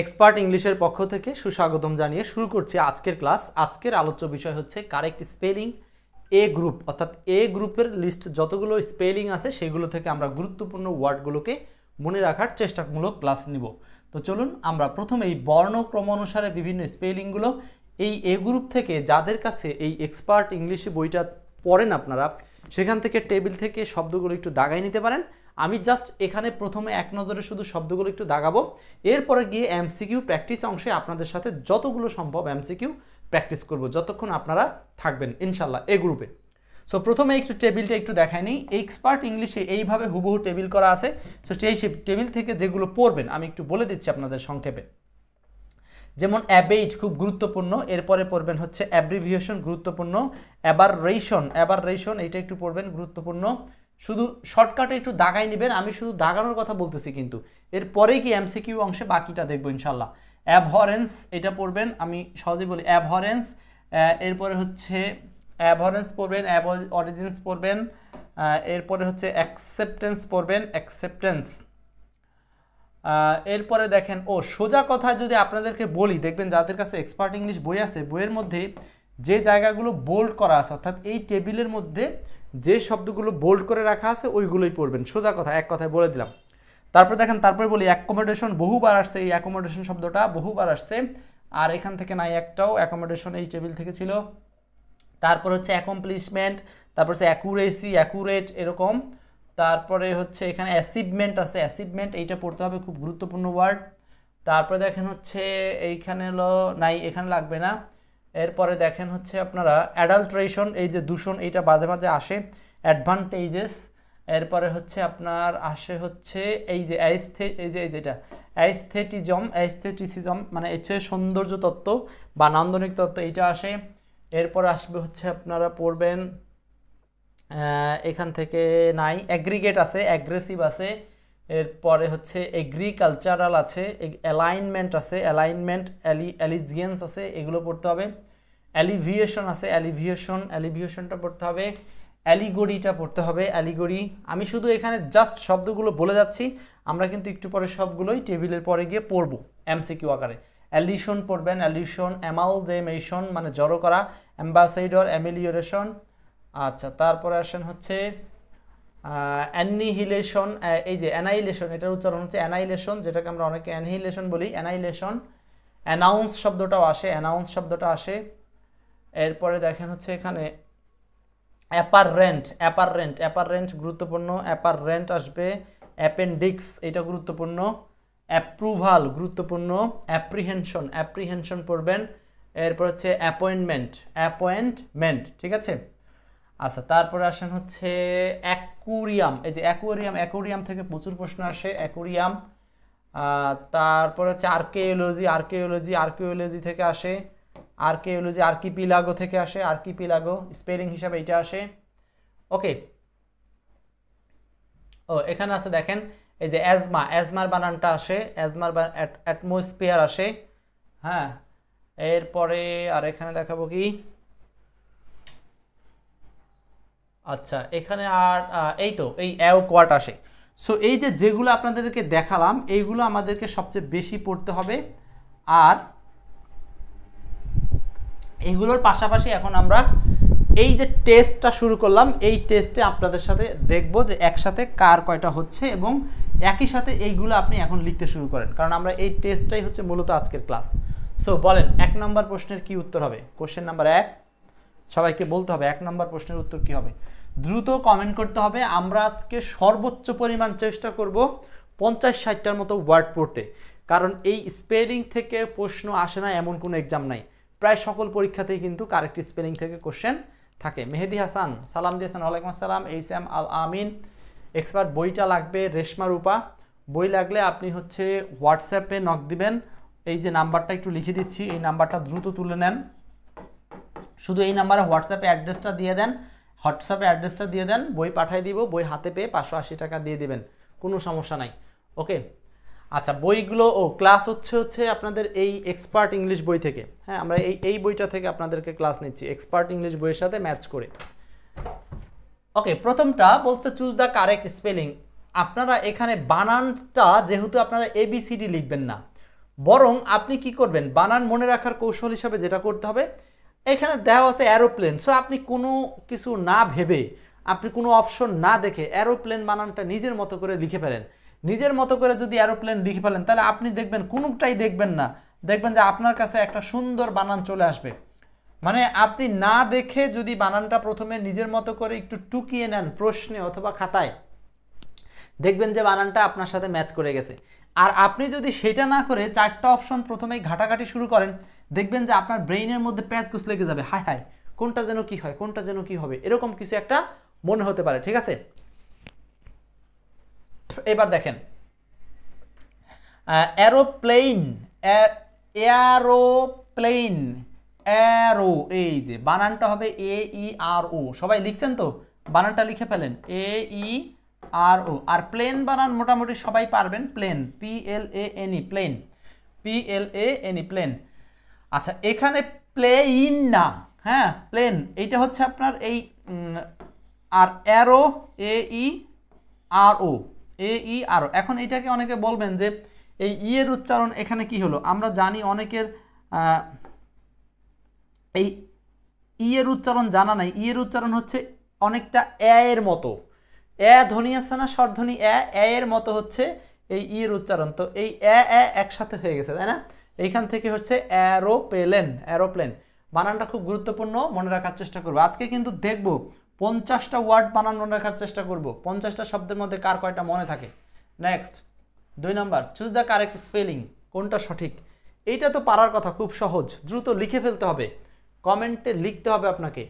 Expert ইংলিশের পক্ষ থেকে সুস্বাগতম জানিয়ে শুরু করছি আজকের ক্লাস। আজকের আলোচ্য বিষয় হচ্ছে কারেক্ট স্পেলিং এ গ্রুপ, অর্থাৎ এ গ্রুপের লিস্ট যতগুলো স্পেলিং আছে সেগুলো থেকে আমরা গুরুত্বপূর্ণ ওয়ার্ডগুলোকে মনে রাখার চেষ্টামূলক ক্লাস নিব। তো চলুন আমরা প্রথমেই বর্ণক্রম অনুসারে বিভিন্ন স্পেলিংগুলো এই এ গ্রুপ থেকে, যাদের কাছে এই এক্সপার্ট ইংলিশ বইটা পড়েন আপনারা, সেখান থেকে টেবিল থেকে শব্দগুলো একটু দাগাই নিতে পারেন। আমি জাস্ট এখানে প্রথমে এক নজরে শুধু শব্দগুলো একটু দাগাবো, এরপরে গিয়ে এমসিকিউ প্র্যাকটিস অংশে আপনাদের সাথে যতগুলো সম্ভব এমসিকিউ প্র্যাকটিস করব যতক্ষণ আপনারা থাকবেন ইনশাল্লাহ এই গ্রুপে। সো প্রথমে একটু টেবিলটা একটু দেখাই নিই। এক্সপার্ট ইংলিশে এইভাবে হুবহু টেবিল করা আছে। সো সেই টেবিল থেকে যেগুলো পড়বেন আমি একটু বলে দিচ্ছি আপনাদের সংক্ষেপে। যেমন অ্যাবেইট খুব গুরুত্বপূর্ণ, এরপরে পড়বেন হচ্ছে অ্যাব্রিভিয়েশন গুরুত্বপূর্ণ, অ্যাবাররেশন এইটা একটু পড়বেন গুরুত্বপূর্ণ। শুধু শর্টকাটে একটু দাগাই নেবেন, আমি শুধু দাগানোর কথা বলতেছি, কিন্তু এরপরেই কি এমসিকিউ অংশে বাকিটা দেখবো ইনশাল্লাহ। অ্যাবহরেন্স এটা পড়বেন, আমি সহজেই বলি অ্যাবহরেন্স। এরপরে হচ্ছে অ্যাবহরেন্স পড়বেন, অরিজিনস পড়বেন, এরপরে হচ্ছে অ্যাকসেপ্টেন্স পড়বেন, অ্যাকসেপ্টেন্স। এরপরে দেখেন সোজা কথা যদি আপনাদেরকে বলি, দেখবেন যাদের কাছে এক্সপার্ট ইংলিশ বই আছে, বইয়ের মধ্যে যে জায়গাগুলো বোল্ড করা আছে, অর্থাৎ এই টেবিলের মধ্যে যে শব্দগুলো বোল্ড করে রাখা আছে ওইগুলোই পড়বেন। সোজা কথা, এক কথায় বলে দিলাম। তারপরে দেখেন, তারপরে বলি অ্যাকোমোডেশন বহুবার আসছে, এই অ্যাকোমোডেশন শব্দটা বহুবার আসছে, আর এখান থেকে নাই একটাও, অ্যাকোমোডেশন এই টেবিল থেকে ছিল। তারপর হচ্ছে অ্যাকমপ্লিশমেন্ট, তারপর হচ্ছে অ্যাকুরেসি, অ্যাকুরেট এরকম। তারপরে হচ্ছে এখানে অ্যাচিভমেন্ট আছে, অ্যাচিভমেন্ট এইটা পড়তে হবে, খুব গুরুত্বপূর্ণ ওয়ার্ড। তারপরে দেখেন হচ্ছে এইখানে হলো নাই, এখানে লাগবে না। এরপরে দেখেন হচ্ছে আপনারা অ্যাডাল্ট্রেশন, এই যে দূষণ, এইটা মাঝে মাঝে আসে, অ্যাডভান্টেজেস। এরপরে হচ্ছে আপনার আসে হচ্ছে এই যে যেটা অ্যাস্থেটিসিজম, মানে হচ্ছে সৌন্দর্য তত্ত্ব বা নান্দনিক তত্ত্ব, এইটা আসে। এরপর আসবে হচ্ছে আপনারা পড়বেন এখান থেকে নাই, অ্যাগ্রিগেট আছে, অ্যাগ্রেসিভ আছে। এরপরে হচ্ছে এগ্রিকালচারাল আছে, অ্যালাইনমেন্ট আছে, অ্যালাইনমেন্ট, অ্যালিজিয়েন্স আছে, এগুলো পড়তে হবে। অ্যালিভিয়েশন আছে, অ্যালিভিয়েশনটা পড়তে হবে। অ্যালিগরিটা পড়তে হবে, অ্যালিগরি। আমি শুধু এখানে জাস্ট শব্দগুলো বলে যাচ্ছি, আমরা কিন্তু একটু পরে সবগুলোই টেবিলের পরে গিয়ে পড়বো এমসিকিউ আকারে। অ্যালিশন পড়বেন, অ্যালিশন, অ্যামালজেমেশন মানে জড়ো করা, অ্যাম্বাসেডর, অ্যামিলিওরেশন। আচ্ছা, তারপরে আসেন হচ্ছে অ্যানিহিলেশন, এই যে অ্যানাইলেশন, এটার উচ্চারণ হচ্ছে অ্যানাইলেশন, যেটাকে আমরা অনেকে অ্যানিহিলেশন বলি, অ্যানাইলেশন। অ্যানাউন্স শব্দটাও আসে, অ্যানাউন্স শব্দটা আসে। এরপরে দেখেন হচ্ছে এখানে অ্যাপাররেন্ট গুরুত্বপূর্ণ, অ্যাপাররেন্ট আসবে। অ্যাপেন্ডিক্স এটা গুরুত্বপূর্ণ। অ্যাপ্রুভাল গুরুত্বপূর্ণ। অ্যাপ্রিহেনশন পড়বেন। এরপর হচ্ছে অ্যাপয়েন্টমেন্ট, ঠিক আছে। আচ্ছা, তারপরে আসেন হচ্ছে অ্যাকুরিয়াম, এই যে অ্যাকুরিয়াম থেকে প্রচুর প্রশ্ন আসে, অ্যাকুরিয়াম। তারপরে হচ্ছে আর্কিওলজি থেকে আসে, আর্কিপিলাগো থেকে আসে, আর্কিপিলাগো স্পেলিং হিসাবে এটা আসে। ওকে, এখানে আছে দেখেন এই যে অ্যাজমার বানানটা আসে, অ্যাটমসফিয়ার আসে। হ্যাঁ, এরপরে আর এখানে দেখাবো কি, আচ্ছা এখানে আর এই তো এই অ্যাওকোয়াট আসে। সো এই যে যেগুলো আপনাদেরকে দেখালাম এইগুলো আমাদেরকে সবচেয়ে বেশি পড়তে হবে। আর এইগুলোর পাশাপাশি এখন আমরা এই যে টেস্টটা শুরু করলাম, এই টেস্টে আপনাদের সাথে দেখব যে একসাথে কার কয়টা হচ্ছে, এবং একই সাথে এইগুলো আপনি এখন লিখতে শুরু করেন, কারণ আমরা এই টেস্টটাই হচ্ছে মূলত আজকের ক্লাস। সো বলেন 1 নম্বর প্রশ্নের কি উত্তর হবে? কোশ্চেন নাম্বার 1, সবাইকে বলতে হবে 1 নম্বর প্রশ্নের উত্তর কি হবে। দ্রুত কমেন্ট করতে হবে। আমরা আজকে সর্বোচ্চ পরিমাণ চেষ্টা করব 50-60টার মতো ওয়ার্ড পড়তে, কারণ এই স্পেলিং থেকে প্রশ্ন আসে না এমন কোনো এক্সাম নাই। প্রায় সকল পরীক্ষাতেই কিন্তু কারেক্ট স্পেলিং থেকে কোশ্চেন থাকে। মেহেদি হাসান সালাম দিয়েছেন, ওয়ালাইকুম আসসালাম। এইচএম আল আমিন, এক্সপার্ট বইটা লাগবে, রেশমা রূপা। বই লাগলে আপনি হচ্ছে হোয়াটসঅ্যাপে নক দিবেন, এই যে নাম্বারটা একটু লিখে দিচ্ছি, এই নাম্বারটা দ্রুত তুলে নেন। শুধু এই নাম্বারে হোয়াটসঅ্যাপে অ্যাড্রেসটা দিয়ে দেন, বই পাঠিয়ে দিব, বই হাতে পেয়ে 580 টাকা দিয়ে দিবেন, কোনো সমস্যা নাই। ওকে, আচ্ছা বইগুলো ক্লাস হচ্ছে আপনাদের এই এক্সপার্ট ইংলিশ বই থেকে। হ্যাঁ, আমরা এই বইটা থেকে আপনাদেরকে ক্লাস নিচ্ছি এক্সপার্ট ইংলিশ বইয়ের সাথে ম্যাচ করে। ওকে, প্রথমটা বলছে চুজ দ্য কারেক্ট স্পেলিং। আপনারা এখানে বানানটা যেহেতু আপনারা ABCD লিখবেন না, বরং আপনি কি করবেন, বানান মনে রাখার কৌশল হিসাবে যেটা করতে হবে, এখানে দেওয়া আছে অ্যারোপ্লেন। সো আপনি কোনো কিছু না ভেবে, আপনি কোনো অপশন না দেখে অ্যারোপ্লেন বানানটা নিজের মতো করে লিখে ফেলেন। নিজের মতো করে যদি অ্যারোপ্লেন লিখে ফেলেন তাহলে আপনি দেখবেন কোনোটাই দেখবেন না, দেখবেন যে আপনার কাছে একটা সুন্দর বানান চলে আসবে। মানে আপনি না দেখে যদি বানানটা প্রথমে নিজের মতো করে একটু টুকিয়ে নেন প্রশ্নে অথবা খাতায়, দেখবেন যে বানানটা আপনার সাথে ম্যাচ করে গেছে। আর আপনি যদি সেটা না করে 4টা অপশন প্রথমেই ঘাটাঘাটি শুরু করেন, দেখবেন যে আপনার ব্রেইনের মধ্যে প্যাচগুছ লেগে যাবে, হায় হায় কোনটা যেন কি হয়, কোনটা যেন কি হবে, এরকম কিছু একটা মনে হতে পারে। ঠিক আছে, এবার দেখেন অ্যারোপ্লেন, এয়ারোপ্লেন, অ্যারো, এই যে বানানটা হবে AERO। সবাই লিখছেন তো, বানানটা লিখে ফেলেন AERO। আর প্লেন বানান মোটামুটি সবাই পারবেন, plane, PLANE, plane, PLANE, plane. আচ্ছা এখানে প্লেইন না, হ্যাঁ প্লেন, এইটা হচ্ছে আপনার এই আর অ্যারো AERO, AERO। এখন এটাকে অনেকে বলবেন যে এই ই এর উচ্চারণ এখানে কি হলো, আমরা জানি অনেকের এই ই এর উচ্চারণ জানা নাই। ই এর উচ্চারণ হচ্ছে অনেকটা এ এর মতো, এ ধ্বনি আছে না, স্বরধ্বনি এ, এর মতো হচ্ছে এই ই এর উচ্চারণ। তো এই এ একসাথে হয়ে গেছে, তাই না? এইখান থেকে হচ্ছে অ্যারোপ্লেন, অ্যারোপ্লেন। বানানটা খুব গুরুত্বপূর্ণ, মনে রাখার চেষ্টা করবো। আজকে কিন্তু দেখবো 50টা ওয়ার্ড বানান মনে রাখার চেষ্টা করব, 50টা শব্দের মধ্যে কার কয়টা মনে থাকে। Next 2 number, choose the correct spelling, কোনটা সঠিক। এইটা তো পারার কথা, খুব সহজ, দ্রুত লিখে ফেলতে হবে, কমেন্টে লিখতে হবে আপনাকে,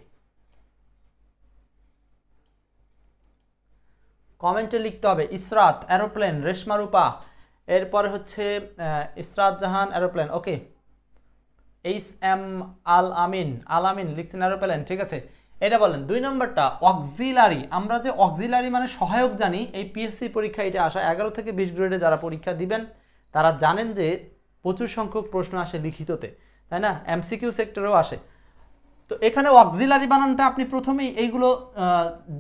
কমেন্টে লিখতে হবে। ইসরাত অ্যারোপ্লেন, রেশমা রূপা, এরপরে হচ্ছে ইসরাত জাহান অ্যারোপ্লেন, ওকে। HM আল আমিন, আল আমিন লিখছেন অ্যারোপ্লেন, ঠিক আছে। এটা বলেন 2 নম্বরটা অক্সিলারি। আমরা যে অক্সিলারি মানে সহায়ক জানি, এই পিএসসি পরীক্ষা এটা আসা 11 থেকে 20 গ্রেডে যারা পরীক্ষা দিবেন তারা জানেন যে প্রচুর সংখ্যক প্রশ্ন আসে লিখিততে, তাই না, MCQ সেক্টরেও আসে। তো এখানে অক্সিলারি বানানটা আপনি প্রথমেই এইগুলো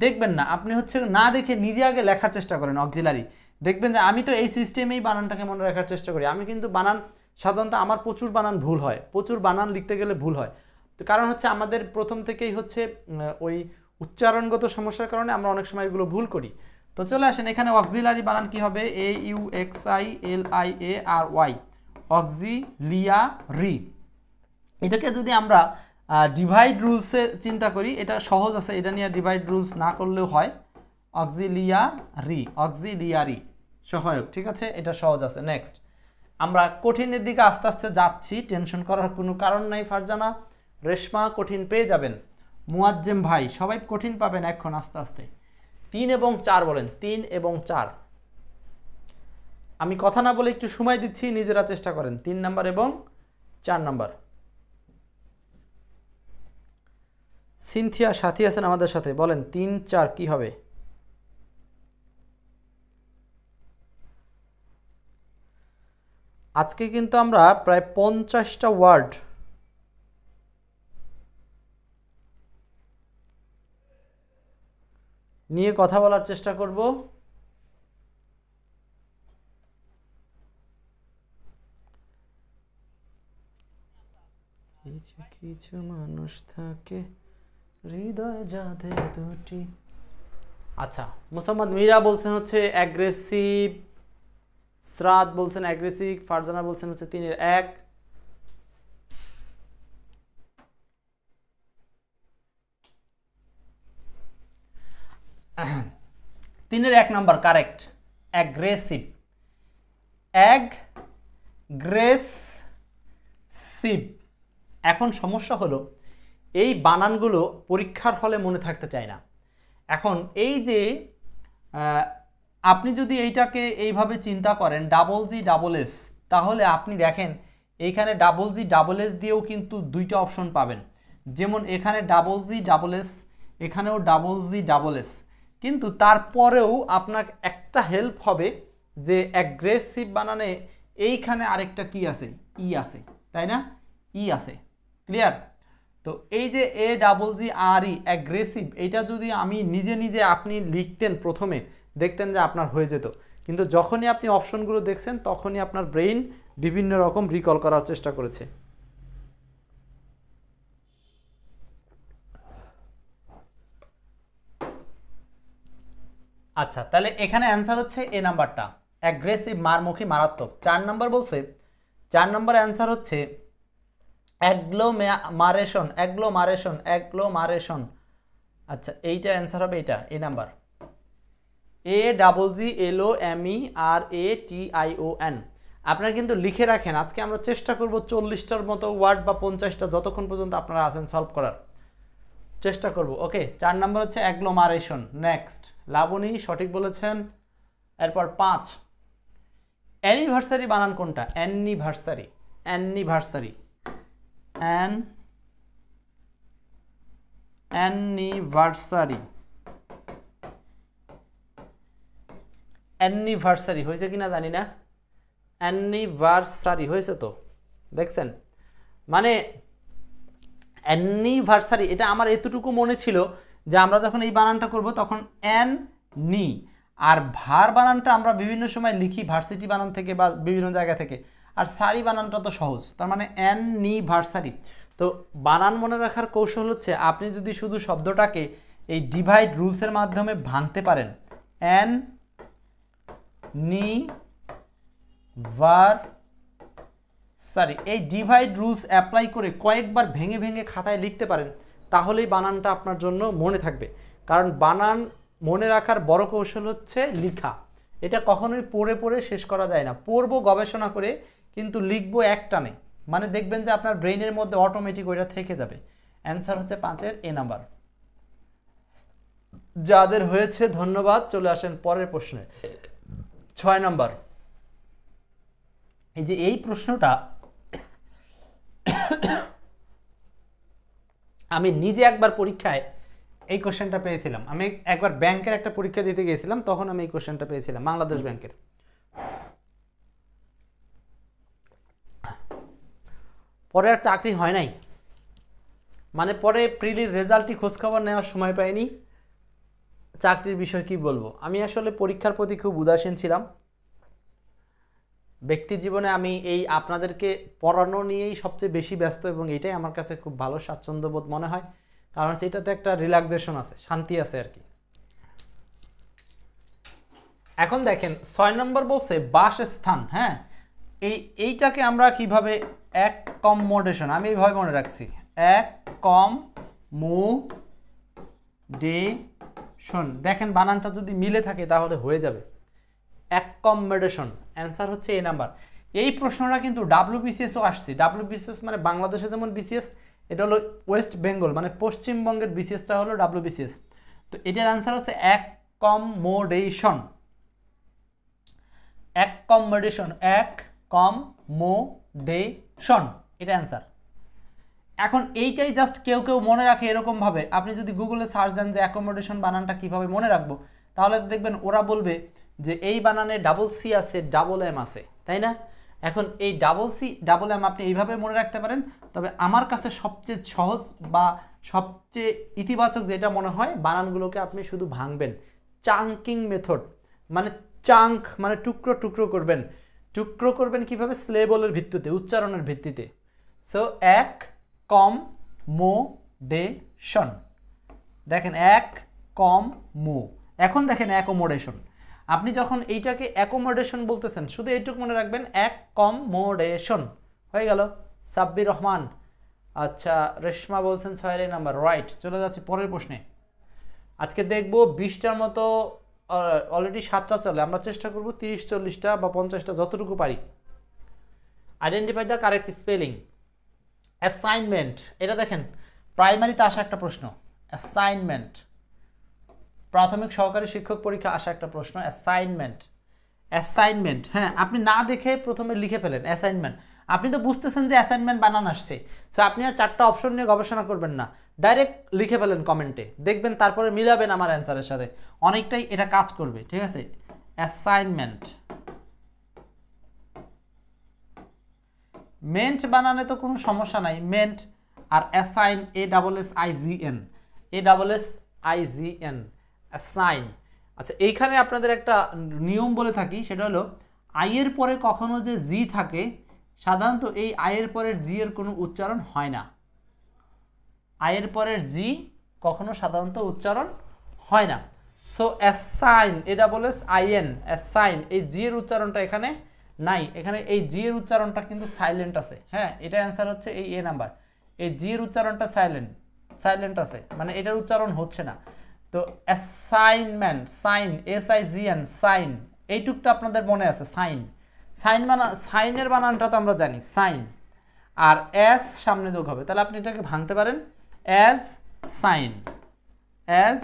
দেখবেন না, আপনি হচ্ছে না দেখে নিজে আগে লেখার চেষ্টা করেন অক্সিলারি। দেখবেন যে আমি তো এই সিস্টেমেই বানানটাকে মনে রাখার চেষ্টা করি। আমি কিন্তু বানান সাধারণত আমার প্রচুর বানান ভুল হয়, প্রচুর বানান লিখতে গেলে ভুল হয়। তো কারণ হচ্ছে আমাদের প্রথম থেকেই হচ্ছে ওই উচ্চারণগত সমস্যার কারণে আমরা অনেক সময় এগুলো ভুল করি। তো চলে আসেন, এখানে অক্সিলারি বানান কি হবে, AUXILIARY, অক্সিলিয়ারি। এটাকে যদি আমরা ডিভাইড রুলসে চিন্তা করি, এটা সহজ আছে, এটা নিয়ে ডিভাইড রুলস না করলেও হয়। অক্সিলিয়ারি, অক্সিলিয়ারি সহায়ক, ঠিক আছে, এটা সহজ আছে। নেক্সট আমরা কঠিনের দিকে আস্তে আস্তে যাচ্ছি, টেনশন করার কোনো কারণ নাই। ফারজানা, রেশমা কঠিন পেয়ে যাবেন, মুয়াজ্জেম ভাই সবাই কঠিন পাবেন এখন আস্তে আস্তে। 3 এবং 4 বলেন, 3 এবং 4। আমি কথা না বলে একটু সময় দিচ্ছি, নিজেরা চেষ্টা করেন। 3 নাম্বার এবং 4 নাম্বার। সিনথিয়া সাথী আছেন আমাদের সাথে, বলেন 3, 4 কি হবে। আজকে কিন্তু আমরা প্রায় 50টা ওয়ার্ড নিয়ে কথা বলার চেষ্টা করব। কিছু কিছু মানুষ থাকে হৃদয় যাদের দুটি। আচ্ছা, মোসাম্মদ মীরা বলছেন হচ্ছে অ্যাগ্রেসিভ, ইসরাত বলছেন অ্যাগ্রেসিভ, ফারজানা বলছেন হচ্ছে 3 এর 1। তিনের 1 নাম্বার কারেক্ট, অ্যাগ্রেসিভ, অ্যাগ্রেসিভ। এখন সমস্যা হলো এই বানানগুলো পরীক্ষার হলে মনে থাকতে চায় না। এখন এই যে আপনি যদি এইটাকে এইভাবে চিন্তা করেন GGS, তাহলে আপনি দেখেন এইখানে GGS দিয়েও কিন্তু 2টা অপশন পাবেন। যেমন এখানে GGS, এখানেও GGS, কিন্তু তারপরেও আপনার একটা হেল্প হবে যে অ্যাগ্রেসিভ বানানে এইখানে আরেকটা কি আছে, ই আছে, তাই না, ই আছে, ক্লিয়ার। তো এই যে AGGRE অ্যাগ্রেসিভ, এটা যদি আমি নিজে নিজে আপনি লিখতেন প্রথমে, দেখতেন যে আপনার হয়ে যেত, কিন্তু যখনই আপনি অপশনগুলো দেখছেন তখনই আপনার ব্রেইন বিভিন্ন রকম রিকল করার চেষ্টা করেছে। আচ্ছা, তাহলে এখানে অ্যান্সার হচ্ছে এ নাম্বারটা, অ্যাগ্রেসিভ, মারমুখী, মারাত্মক। 4 নম্বর বলছে, 4 নম্বর অ্যান্সার হচ্ছে অ্যাগ্লোমারেশন, অ্যাগ্লোমারেশন, অ্যাগ্লোমারেশন। আচ্ছা, এইটা অ্যান্সার হবে এটা, এ নাম্বার, AGGLOMERATION। আপনারা কিন্তু লিখে রাখেন, আজকে আমরা চেষ্টা করব 40টার মতো ওয়ার্ড বা 50টা, যতক্ষণ পর্যন্ত আপনারা আছেন সলভ করার চেষ্টা করব। ওকে, 4 নম্বর হচ্ছে অ্যাগ্লোমারেশন। নেক্সট, লাবণী সঠিক বলেছেন। এরপর 5, অ্যানিভার্সারি বানান কোনটা? অ্যানিভার্সারি, অ্যানিভার্সারি, অ্যানিভার্সারি, অ্যানিভার্সারি হয়েছে কিনা জানি না, অ্যানিভার্সারি হয়েছে তো, দেখছেন? মানে অ্যানিভার্সারি, এটা আমার এতটুকু মনে ছিল যে আমরা যখন এই বানানটা করব তখন নি, আর ভার বানানটা আমরা বিভিন্ন সময় লিখি ভার্সিটি বানান থেকে বা বিভিন্ন জায়গা থেকে, আর সারি বানানটা তো সহজ, তার মানে অ্যানিভার্সারি। তো বানান মনে রাখার কৌশল হচ্ছে আপনি যদি শুধু শব্দটাকে এই ডিভাইড রুলসের মাধ্যমে ভাঙতে পারেন, অ্যানিভার্সারি, এই ডিভাইড রুলস অ্যাপ্লাই করে কয়েকবার ভেঙে ভেঙে খাতায় লিখতে পারেন, তাহলেই বানানটা আপনার জন্য মনে থাকবে। কারণ বানান মনে রাখার বড় কৌশল হচ্ছে লিখা, এটা কখনোই পড়ে পড়ে শেষ করা যায় না। পড়বো গবেষণা করে, কিন্তু লিখবো একটানে, মানে দেখবেন যে আপনার ব্রেইনের মধ্যে অটোমেটিক ওইটা থেকে যাবে। অ্যান্সার হচ্ছে 5-এর এ নাম্বার। যাদের হয়েছে ধন্যবাদ। চলে আসেন পরের প্রশ্নে, 6 নাম্বার। এই যে এই প্রশ্নটা আমি নিজে একবার পরীক্ষায় এই কোশ্চেনটা পেয়েছিলাম। আমি একবার ব্যাংকের একটা পরীক্ষা দিতে গিয়েছিলাম, তখন আমি এই কোশ্চেনটা পেয়েছিলাম, বাংলাদেশ ব্যাংকের। পরে আর চাকরি হয় নাই, মানে পরে প্রিলির রেজাল্টই খোঁজখবর নেওয়ার সময় পাইনি। চাকরির বিষয় কি বলবো, আমি আসলে পরীক্ষার প্রতি খুব উদাসীন ছিলাম। ব্যক্তি জীবনে আমি এই আপনাদেরকে পড়ানো নিয়েই সবচেয়ে বেশি ব্যস্ত, এবং এটাই আমার কাছে খুব ভালো স্বাচ্ছন্দ্যবোধ মনে হয়, কারণ এটাতে একটা রিল্যাক্সেশন আছে, শান্তি আছে আর কি। এখন দেখেন 6 নম্বর বলছে বাসস্থান। হ্যাঁ, এইটাকে আমরা কিভাবে অ্যাকমোডেশন, আমি এইভাবে মনে রাখছি, অ্যাকমোডেশন। দেখেন বানানটা যদি মিলে থাকে তাহলে হয়ে যাবে, অ্যাকমোডেশন। অ্যান্সার হচ্ছে এ নাম্বার। এই প্রশ্নটা কিন্তু WBCSও আসছে। WBCS মানে বাংলাদেশে যেমন BCS, এটা হলো ওয়েস্ট বেঙ্গল, মানে পশ্চিমবঙ্গের BCSটা হলো WBCS। তো এটার অ্যান্সার হচ্ছে অ্যাকমোডেশন, অ্যাকমোডেশন, অ্যাকমোডেশন, এটা অ্যান্সার। এখন এইটাই জাস্ট কেউ কেউ মনে রাখে এরকমভাবে। আপনি যদি গুগলে সার্চ দেন যে অ্যাকমোডেশন বানানটা কীভাবে মনে রাখবো, তাহলে দেখবেন ওরা বলবে যে এই বানানে ডাবল সি আছে, ডাবল এম আছে, তাই না? এখন এই ডাবল সি ডাবল এম আপনি এইভাবে মনে রাখতে পারেন, তবে আমার কাছে সবচেয়ে সহজ বা সবচেয়ে ইতিবাচক যেটা মনে হয়, বানানগুলোকে আপনি শুধু ভাঙবেন, চাঙ্কিং মেথড, মানে চাঙ্ক মানে টুকরো টুকরো করবেন। টুকরো করবেন কিভাবে? স্লেবলের ভিত্তিতে, উচ্চারণের ভিত্তিতে। সো অ্যাকমোডেশন, দেখেন অ্যাকমো। এখন দেখেন অ্যাকোমোডেশন, আপনি যখন এইটাকে অ্যাকোমোডেশন বলতেছেন, শুধু এইটুকু মনে রাখবেন, অ্যাকমোডেশন হয়ে গেল। সাব্বির রহমান, আচ্ছা রেশমা বলছেন 6 নাম্বার, রাইট। চলে যাচ্ছি পরের প্রশ্নে। আজকে দেখবো 20টার মতো, অলরেডি 7টা চলে, আমরা চেষ্টা করব 30-40টা বা 50টা যতটুকু পারি। Identify the correct spelling. Assignment, এটা দেখেন প্রাইমারিতে আসা একটা প্রশ্ন, অ্যাসাইনমেন্ট, প্রাথমিক সহকারী শিক্ষক পরীক্ষা আসা একটা প্রশ্ন, অ্যাসাইনমেন্ট। অ্যাসাইনমেন্ট, হ্যাঁ, আপনি না দেখে প্রথমে লিখে ফেলেন অ্যাসাইনমেন্ট। আপনি তো বুঝতেছেন যে অ্যাসাইনমেন্ট বানান আসছে, সো আপনি আর 4টা অপশন নিয়ে গবেষণা করবেন না, ডাইরেক্ট লিখে ফেলেন কমেন্টে, দেখবেন তারপরে মিলাবেন আমার অ্যান্সারের সাথে, অনেকটাই এটা কাজ করবে, ঠিক আছে? অ্যাসাইনমেন্ট, মেন্ট বানানে তো কোনো সমস্যা নাই, মেন্ট। আর অ্যাসাইন, ASSIGN, ASSIGN, অ্যাসাইন। আচ্ছা, এইখানে আপনাদের একটা নিয়ম বলে থাকি, সেটা হলো আই এর পরে কখনো যে জি থাকে, সাধারণত এই আই এর পরের জি এর কোনো উচ্চারণ হয় না। আই এর পরের জি কখনো সাধারণত উচ্চারণ হয় না। সো অ্যাসাইন, এটা বলে আইএন, অ্যাসাইন, এই জি এর উচ্চারণটা এখানে নাই। এখানে এই জি এর উচ্চারণটা কিন্তু সাইলেন্ট আছে। হ্যাঁ, এটা অ্যান্সার হচ্ছে এই এ নাম্বার। এই জি এর উচ্চারণটা সাইলেন্ট আছে, মানে এটার উচ্চারণ হচ্ছে না। তো অ্যাসাইনমেন্ট, সাইন, SIGN, সাইন, এইটুক তো আপনাদের মনে আছে। সাইনের বানানটা তো আমরা জানি, সাইন, আর এস সামনে যোগ হবে, তাহলে আপনি এটাকে ভাঙতে পারেন অ্যাজ সাইন, অ্যাজ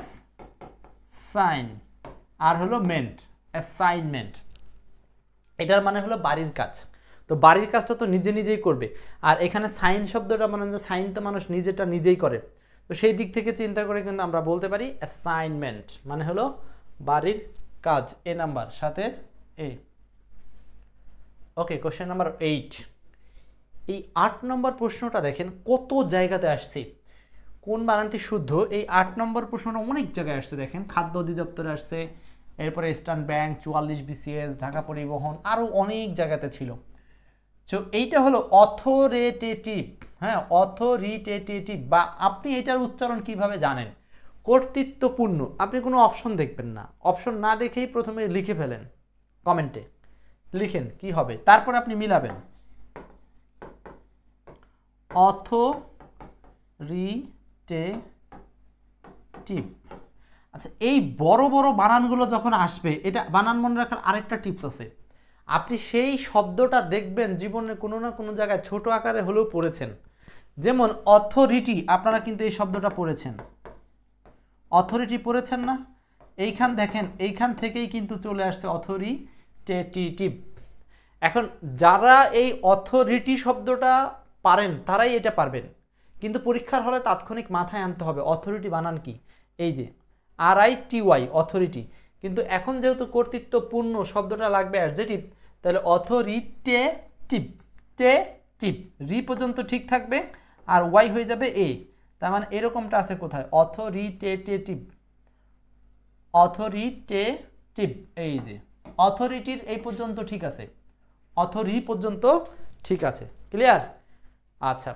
সাইন, আর হলো মেন্ট, অ্যাসাইনমেন্ট। এটার মানে হলো বাড়ির কাজ। তো বাড়ির কাজটা তো নিজেই করবে। আর এখানে সাইন শব্দটা মানে যে সাইন তো মানুষ নিজেটা নিজেই করে, তো সেই দিক থেকে চিন্তা করে কিন্তু আমরা বলতে পারি অ্যাসাইনমেন্ট মানে হলো বাড়ির কাজ। এ নাম্বার, সাথে এ। ওকে, কোশ্চেন নাম্বার 8। এই 8 নম্বর প্রশ্নটা দেখেন কত জায়গাতে আসছে, কোন বানানটি শুদ্ধ। এই 8 নম্বর প্রশ্নটা অনেক জায়গায় আসছে। দেখেন খাদ্য অধিদপ্তরে আসছে, এরপরে ইস্টার্ন ব্যাংক, 44 BCS, ঢাকা পরিবহন, আরও অনেক জায়গাতে ছিল। তো এইটা হলো অথরিটেটিভ। হ্যাঁ, অথরিটেটিভ, বা আপনি এটার উচ্চারণ কিভাবে জানেন? কর্তৃত্বপূর্ণ। আপনি কোনো অপশন দেখবেন না, অপশন না দেখেই প্রথমে লিখে ফেলেন, কমেন্টে লিখেন কি হবে, তারপর আপনি মিলাবেন। অথরিটেটিভ। আচ্ছা, এই বড় বড় বানানগুলো যখন আসবে, এটা বানান মনে রাখার আরেকটা টিপস আছে। আপনি সেই শব্দটা দেখবেন জীবনে কোনো না কোনো জায়গায় ছোট আকারে হলেও পড়েছেন। যেমন অথরিটি, আপনারা কিন্তু এই শব্দটা পড়েছেন, অথরিটি পড়েছেন না? এইখান দেখেন, এইখান থেকেই কিন্তু চলে আসছে অথরিটেটিভ। এখন যারা এই অথরিটি শব্দটা পারেন তারাই এটা পারবেন, কিন্তু পরীক্ষার হলে তাৎক্ষণিক মাথায় আনতে হবে অথরিটি বানান কি। এই যে RITY, অথরিটি। কিন্তু এখন যেহেতু কর্তৃত্বপূর্ণ শব্দটা লাগবে অ্যাডজেটিভ, তাহলে অথরিটেটিভ, টিভ, রি পর্যন্ত ঠিক থাকবে, আর ওয়াই হয়ে যাবে এ। তার মানে এরকমটা আছে কোথায়? Authoritative, authoritative. এই যে অথরিটির এই পর্যন্ত ঠিক আছে, অথরি পর্যন্ত ঠিক আছে। ক্লিয়ার? আচ্ছা,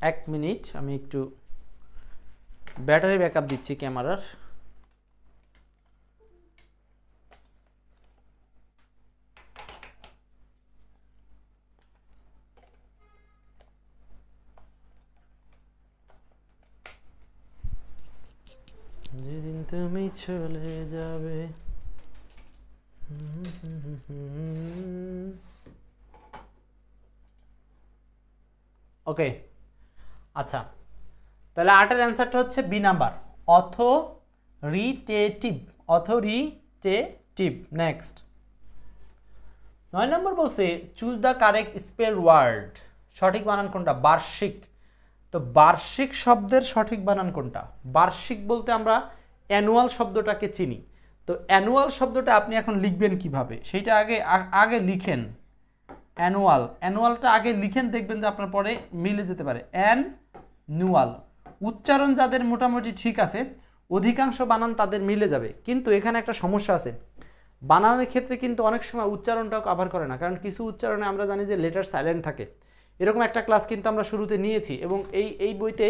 1 মিনিট, আমি একটু ব্যাটারি ব্যাকআপ দিচ্ছি ক্যামেরার। যেদিন তুমি চলে যাবে। ওকে, আচ্ছা, তাহলে 8-এর অ্যান্সারটা হচ্ছে B number, authoritative, authoritative. Next 9 নম্বর বলছে choose the correct spell word. সঠিক বানান কোনটা? বার্ষিক। তো বার্ষিক শব্দের সঠিক বানান কোনটা? বার্ষিক বলতে আমরা অ্যানুয়াল শব্দটাকে চিনি। তো অ্যানুয়াল শব্দটা আপনি এখন লিখবেন কিভাবে সেইটা আগে লিখেন। অ্যানুয়ালটা আগে লিখেন, দেখবেন যে আপনার পরে মিলে যেতে পারে। অ্যানুয়াল উচ্চারণ যাদের মোটামুটি ঠিক আছে, অধিকাংশ বানান তাদের মিলে যাবে। কিন্তু এখানে একটা সমস্যা আছে, বানানের ক্ষেত্রে কিন্তু অনেক সময় উচ্চারণটাও কভার করে না, কারণ কিছু উচ্চারণে আমরা জানি যে লেটার সাইলেন্ট থাকে। এরকম একটা ক্লাস কিন্তু আমরা শুরুতে নিয়েছি, এবং এই বইতে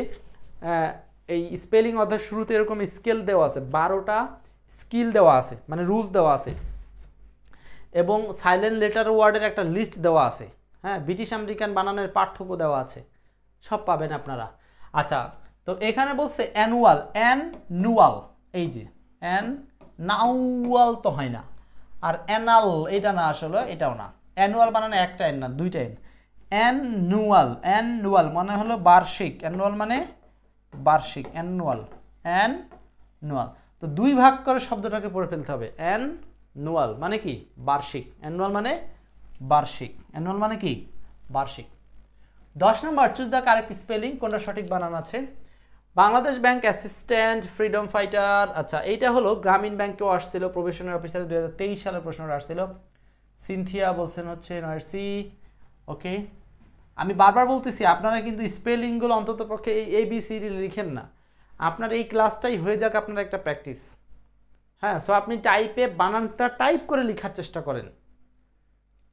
এই স্পেলিং অধ্যায় শুরুতে এরকম স্কেল দেওয়া আছে, 12টা স্কিল দেওয়া আছে, মানে রুলস দেওয়া আছে, এবং সাইলেন্ট লেটার ওয়ার্ডের একটা লিস্ট দেওয়া আছে। হ্যাঁ, ব্রিটিশ আমেরিকান বানানের পার্থক্য দেওয়া আছে, সব পাবেন আপনারা। আচ্ছা, তো এখানে বলছে অ্যানুয়াল, অ্যানুয়াল, এই যে নাউয়াল তো হয় না, আর অ্যানাল এটা না, আসলে এটাও না। অ্যানুয়াল বানানো একটা এন না, দুইটা এন। অ্যানুয়াল, অ্যানুয়াল মানে হলো বার্ষিক, অ্যানুয়াল মানে বার্ষিক, অ্যানুয়াল, অ্যানুয়াল। তো দুই ভাগ করে শব্দটাকে পড়ে ফেলতে হবে। অ্যানুয়াল মানে কি? বার্ষিক। অ্যানুয়াল মানে বার্ষিক, অ্যানুয়াল মানে কি? বার্ষিক। 10 নম্বর চুজ দ্য কারেক্ট স্পেলিং, কোনটা সঠিক বানান আছে? Bangladesh bank assistant, freedom fighter. আচ্ছা, এইটা হলো গ্রামীণ ব্যাংকেও আসছিল, প্রবেশনারি অফিসারে 2023 সালের প্রশ্নটা আসছিল। সিনথিয়া বলছেন হচ্ছে 9C। ওকে, আমি বারবার বলতেছি আপনারা কিন্তু স্পেলিংগুলো অন্তত পক্ষে এই ABCD লিখেন না, আপনার এই ক্লাসটাই হয়ে যাক আপনার একটা প্র্যাকটিস। হ্যাঁ, সো আপনি টাইপে বানানটা টাইপ করে লেখার চেষ্টা করেন,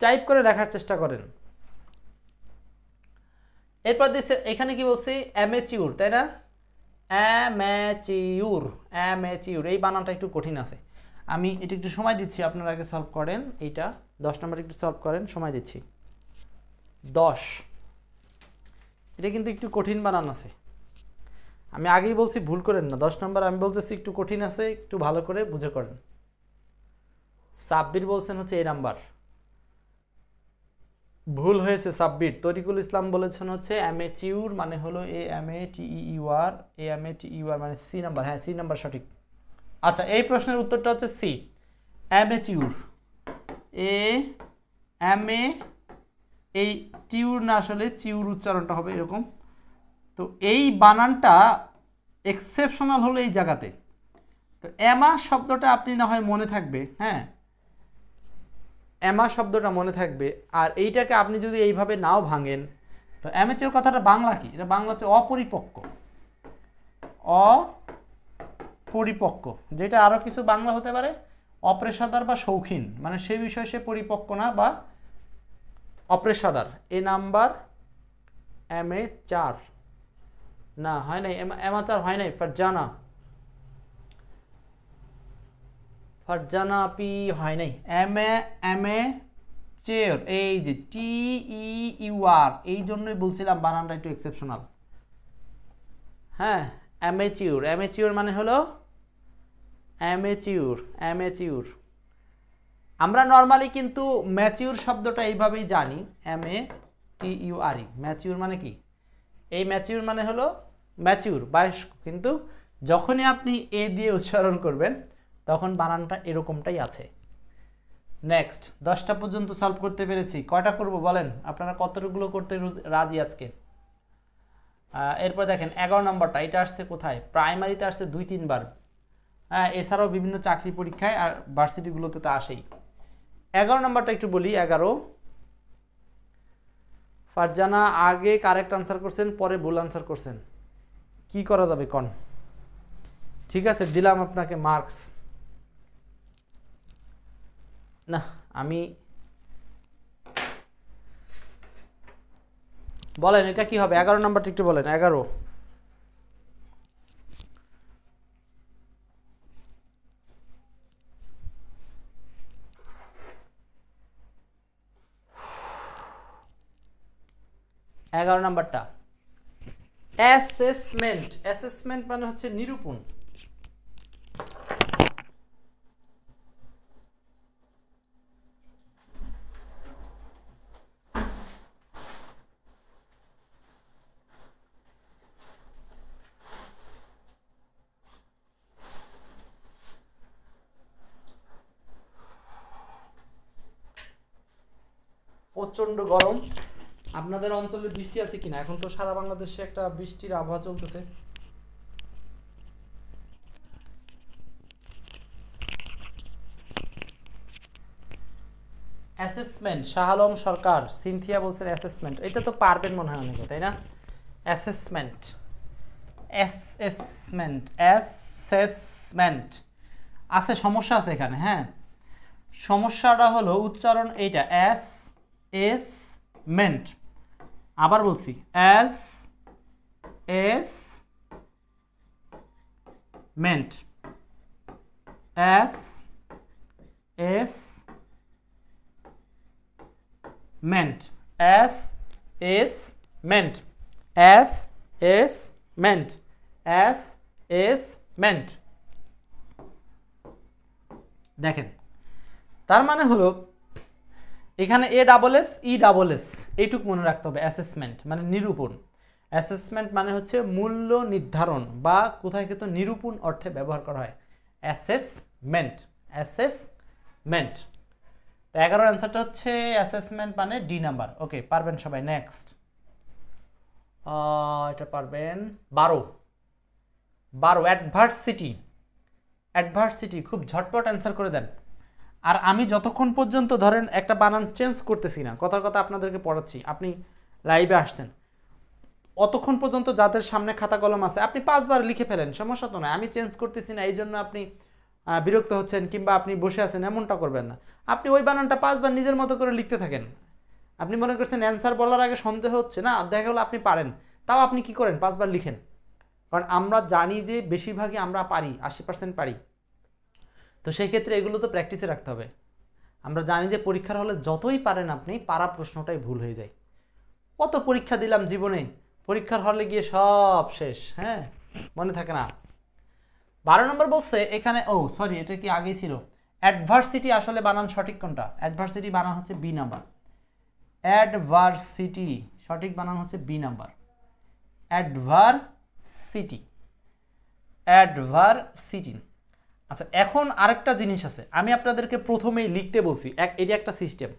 টাইপ করে লেখার চেষ্টা করেন। এরপর দিচ্ছে এখানে কি বলছি, অ্যামেচিউর, তাই না? অ্যামেচিউর, অ্যামেচিউর এই বানানটা একটু কঠিন আছে। আমি এটা একটু সময় দিচ্ছি, আপনারা আগে সলভ করেন। এইটা 10 নম্বর একটু সলভ করেন, সময় দিচ্ছি 10। এটা কিন্তু একটু কঠিন বানান আছে, আমি আগেই বলছি ভুল করেন না। 10 নম্বর আমি বলতেছি একটু কঠিন আছে, একটু ভালো করে বুঝে করেন। সাব্বির বলছেন হচ্ছে এই নাম্বার, ভুল হয়েছে সাব্বির। তরিকুল ইসলাম বলেছেন হচ্ছে অ্যামেচিউর মানে হলো AMATEUR, AMATEUR মানে সি নাম্বার। হ্যাঁ, সি নাম্বার সঠিক। আচ্ছা, এই প্রশ্নের উত্তরটা হচ্ছে সি, অ্যামেচিউর। এই টিউর না, আসলে চিউর উচ্চারণটা হবে এরকম। তো এই বানানটা এক্সেপশনাল হলো এই জায়গাতে। তো অ্যামা শব্দটা আপনি না হয় মনে থাকবে, হ্যাঁ, অ্যামা শব্দটা মনে থাকবে। আর এইটাকে আপনি যদি এইভাবে নাও ভাঙেন, তো অ্যামেচিউর কথাটা বাংলা কি? এটা বাংলা হচ্ছে অপরিপক্ক, অপরিপক্ক, যেটা আরও কিছু বাংলা হতে পারে অপেশাদার বা শৌখিন, মানে সেই বিষয়ে সে পরিপক্ক না বা অপেশাদার। এ নাম্বার অ্যামেচার না, হয় নাই, অ্যামাচার হয় নাই, ফারজানা, ফারজানা পি হয় নাই, অ্যামেচের, এই যে TEUR, এই জন্যই বলছিলাম বানানটা একটু এক্সেপশনাল। হ্যাঁ, অ্যামেচিউর, অ্যামেচিউর মানে হলো অ্যামেচিউর, অ্যামেচিউর। আমরা নর্মালি কিন্তু ম্যাচিউর শব্দটা এইভাবেই জানি, MATURE। ম্যাচিউর মানে কি? এই ম্যাচিউর মানে হলো ম্যাচিউর, বয়স্ক। কিন্তু যখনই আপনি এ দিয়ে উচ্চারণ করবেন তখন বানানটা এরকমটাই আছে। নেক্সট, 10টা পর্যন্ত সলভ করতে পেরেছি। কয়টা করব বলেন? আপনারা কতগুলো করতে রাজি আজকে? এরপর দেখেন 11 নম্বরটা, এটা আসছে কোথায়? প্রাইমারিতে আসছে 2-3 বার। হ্যাঁ, এছাড়াও বিভিন্ন চাকরি পরীক্ষায় আর ভার্সিটিগুলোতে তো আসেই। 11 নম্বরটা একটু বলি। 11, ফারজানা আগে কারেক্ট আনসার করছেন, পরে ভুল আনসার করছেন, কি করা যাবে কন? ঠিক আছে, দিলাম আপনাকে মার্কস। না, আমি বলেন এটা কি হবে? 11 নম্বরটা একটু বলেন। 11, নাম্বারটা অ্যাসেসমেন্ট। অ্যাসেসমেন্ট মানে হচ্ছে নিরূপণ। প্রচন্ড গরম। আপনাদের অঞ্চলে বৃষ্টি আছে কিনা? এখন তো সারা বাংলাদেশে একটা বৃষ্টির আবহাওয়া চলতেছে। অ্যাসেসমেন্ট, শাহ আলম সরকার, সিনথিয়া বলছেন অ্যাসেসমেন্ট। এটা তো পারবেন মনে হয় অনেকে, তাই না? অ্যাসেসমেন্ট, অ্যাসেসমেন্ট, অ্যাসেসমেন্ট আছে, সমস্যা আছে এখানে। হ্যাঁ, সমস্যাটা হলো উচ্চারণ এইটা, এস এস মেন্ট। আবার বলছি, S S meant, S S meant, S S meant, S S meant, S S meant. দেখেন, তার মানে হলো এখানে ASS ESS এইটুক মনে রাখতে হবে। অ্যাসেসমেন্ট মানে নিরূপণ। অ্যাসেসমেন্ট মানে হচ্ছে মূল্য নির্ধারণ, বা কোথায় কিন্তু নিরূপণ অর্থে ব্যবহার করা হয় অ্যাসেসমেন্ট, অ্যাসেসমেন্ট। তো 11 অ্যান্সারটা হচ্ছে অ্যাসেসমেন্ট মানে ডি নাম্বার। ওকে, পারবেন সবাই। নেক্সট, এটা পারবেন। 12 অ্যাডভার্সিটি। অ্যাডভার্সিটি খুব ঝটপট অ্যান্সার করে দেন। আর আমি যতক্ষণ পর্যন্ত ধরেন একটা বানান চেঞ্জ করতেছি না, কথার কথা আপনাদেরকে পড়াচ্ছি, আপনি লাইভে আসছেন, অতক্ষণ পর্যন্ত যাদের সামনে খাতা কলম আছে আপনি 5 বার লিখে ফেলেন, সমস্যা তো নয়। আমি চেঞ্জ করতেছি না, এই জন্য আপনি বিরক্ত হচ্ছেন কিংবা আপনি বসে আছেন, এমনটা করবেন না। আপনি ওই বানানটা 5 বার নিজের মতো করে লিখতে থাকেন। আপনি মনে করছেন অ্যান্সার বলার আগে সন্দেহ হচ্ছে না, দেখা গেলো আপনি পারেন, তাও আপনি কি করেন 5 বার লিখেন। কারণ আমরা জানি যে বেশিরভাগই আমরা পারি, 80% পারি। তো সেই ক্ষেত্রে এগুলো তো প্র্যাকটিসে রাখতে হবে। আমরা জানি যে পরীক্ষার হলে যতই পারেন আপনি, পারা প্রশ্নটাই ভুল হয়ে যায়। কত পরীক্ষা দিলাম জীবনে, পরীক্ষার হলে গিয়ে সব শেষ, হ্যাঁ, মনে থাকে না। 12 নম্বর বলছে এখানে, ও সরি, এটা কি আগেই ছিল। অ্যাডভার্সিটি আসলে বানান সঠিক কোনটা? অ্যাডভার্সিটি বানান হচ্ছে বি নাম্বার। অ্যাডভার্সিটি সঠিক বানান হচ্ছে বি নাম্বার। Adversity, adversity. আচ্ছা, এখন আরেকটা জিনিস আছে, আমি আপনাদেরকে প্রথমেই লিখতে বলছি, এটা একটা সিস্টেম।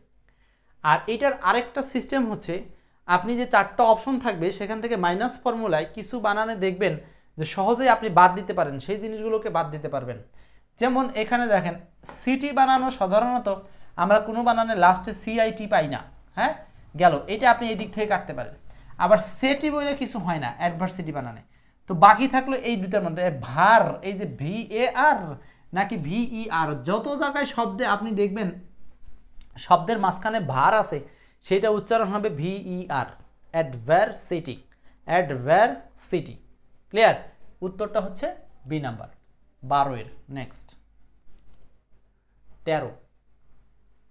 আর এটার আরেকটা সিস্টেম হচ্ছে, আপনি যে 4টা অপশন থাকবে সেখান থেকে মাইনাস ফর্মুলায় কিছু বানানে দেখবেন যে সহজেই আপনি বাদ দিতে পারেন, সেই জিনিসগুলোকে বাদ দিতে পারবেন। যেমন এখানে দেখেন, সিটি বানানো সাধারণত আমরা কোনো বানানে লাস্টে সিআইটি পাই না, হ্যাঁ, গেল, এটা আপনি এই দিক থেকে কাটতে পারেন। আবার সেটি বলে কিছু হয় না অ্যাডভার্সিটি বানানে। তো বাকি থাকলো এই দুটার মধ্যে, ভার, এই যে VAR নাকি VER, যত জায়গায় শব্দে আপনি দেখবেন শব্দের মাঝখানে ভার আছে, সেটা উচ্চারণ হবে VER, অ্যাডভার্সিটি, অ্যাডভার্সিটি। ক্লিয়ার? উত্তরটা হচ্ছে বি নাম্বার 12 এর। Next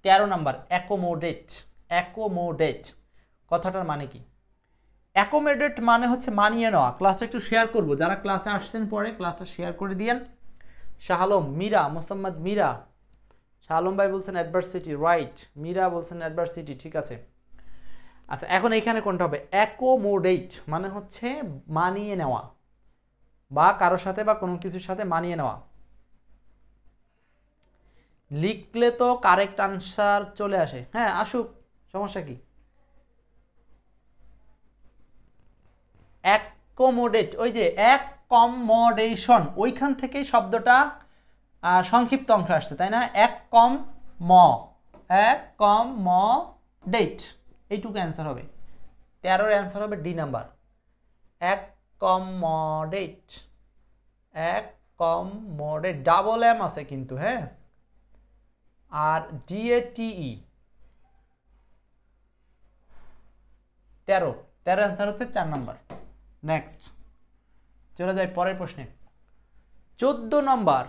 13 number, accommodate. অ্যাকোমোডেট কথাটার মানে কি? অ্যাকোমোডেট মানে হচ্ছে মানিয়ে নেওয়া। ক্লাসটা একটু শেয়ার করব, যারা ক্লাসে আসছেন পরে ক্লাসটা শেয়ার করে দিয়েন। শাহ আলম, মীরা, মোসাম্মদ মীরা, শাহ আলম ভাই বলছেন অ্যাডভার্সিটি, রাইট। মীরা বলছেন অ্যাডভার্সিটি, ঠিক আছে। আচ্ছা, এখন এইখানে কোনটা হবে? অ্যাকোমোডেট মানে হচ্ছে মানিয়ে নেওয়া, বা কারোর সাথে বা কোনো কিছুর সাথে মানিয়ে নেওয়া। লিখলে তো কারেক্ট আনসার চলে আসে, হ্যাঁ আসুক, সমস্যা কি? অ্যাকোমোডেট, ওই যে অ্যাকমোডেশন, ওইখান থেকেই শব্দটা সংক্ষিপ্ত অংশ আসছে, তাই না? অ্যাকমোডেট, এইটুকু অ্যান্সার হবে। 13 অ্যান্সার হবে ডি নাম্বার, অ্যাকমোডেট। অ্যাকমোডেট ডাবল এম আছে কিন্তু, হ্যাঁ, আর DATE। 13 অ্যান্সার হচ্ছে 4 নাম্বার। নেক্সট চলে যাই পরের প্রশ্নে। 14 নম্বর,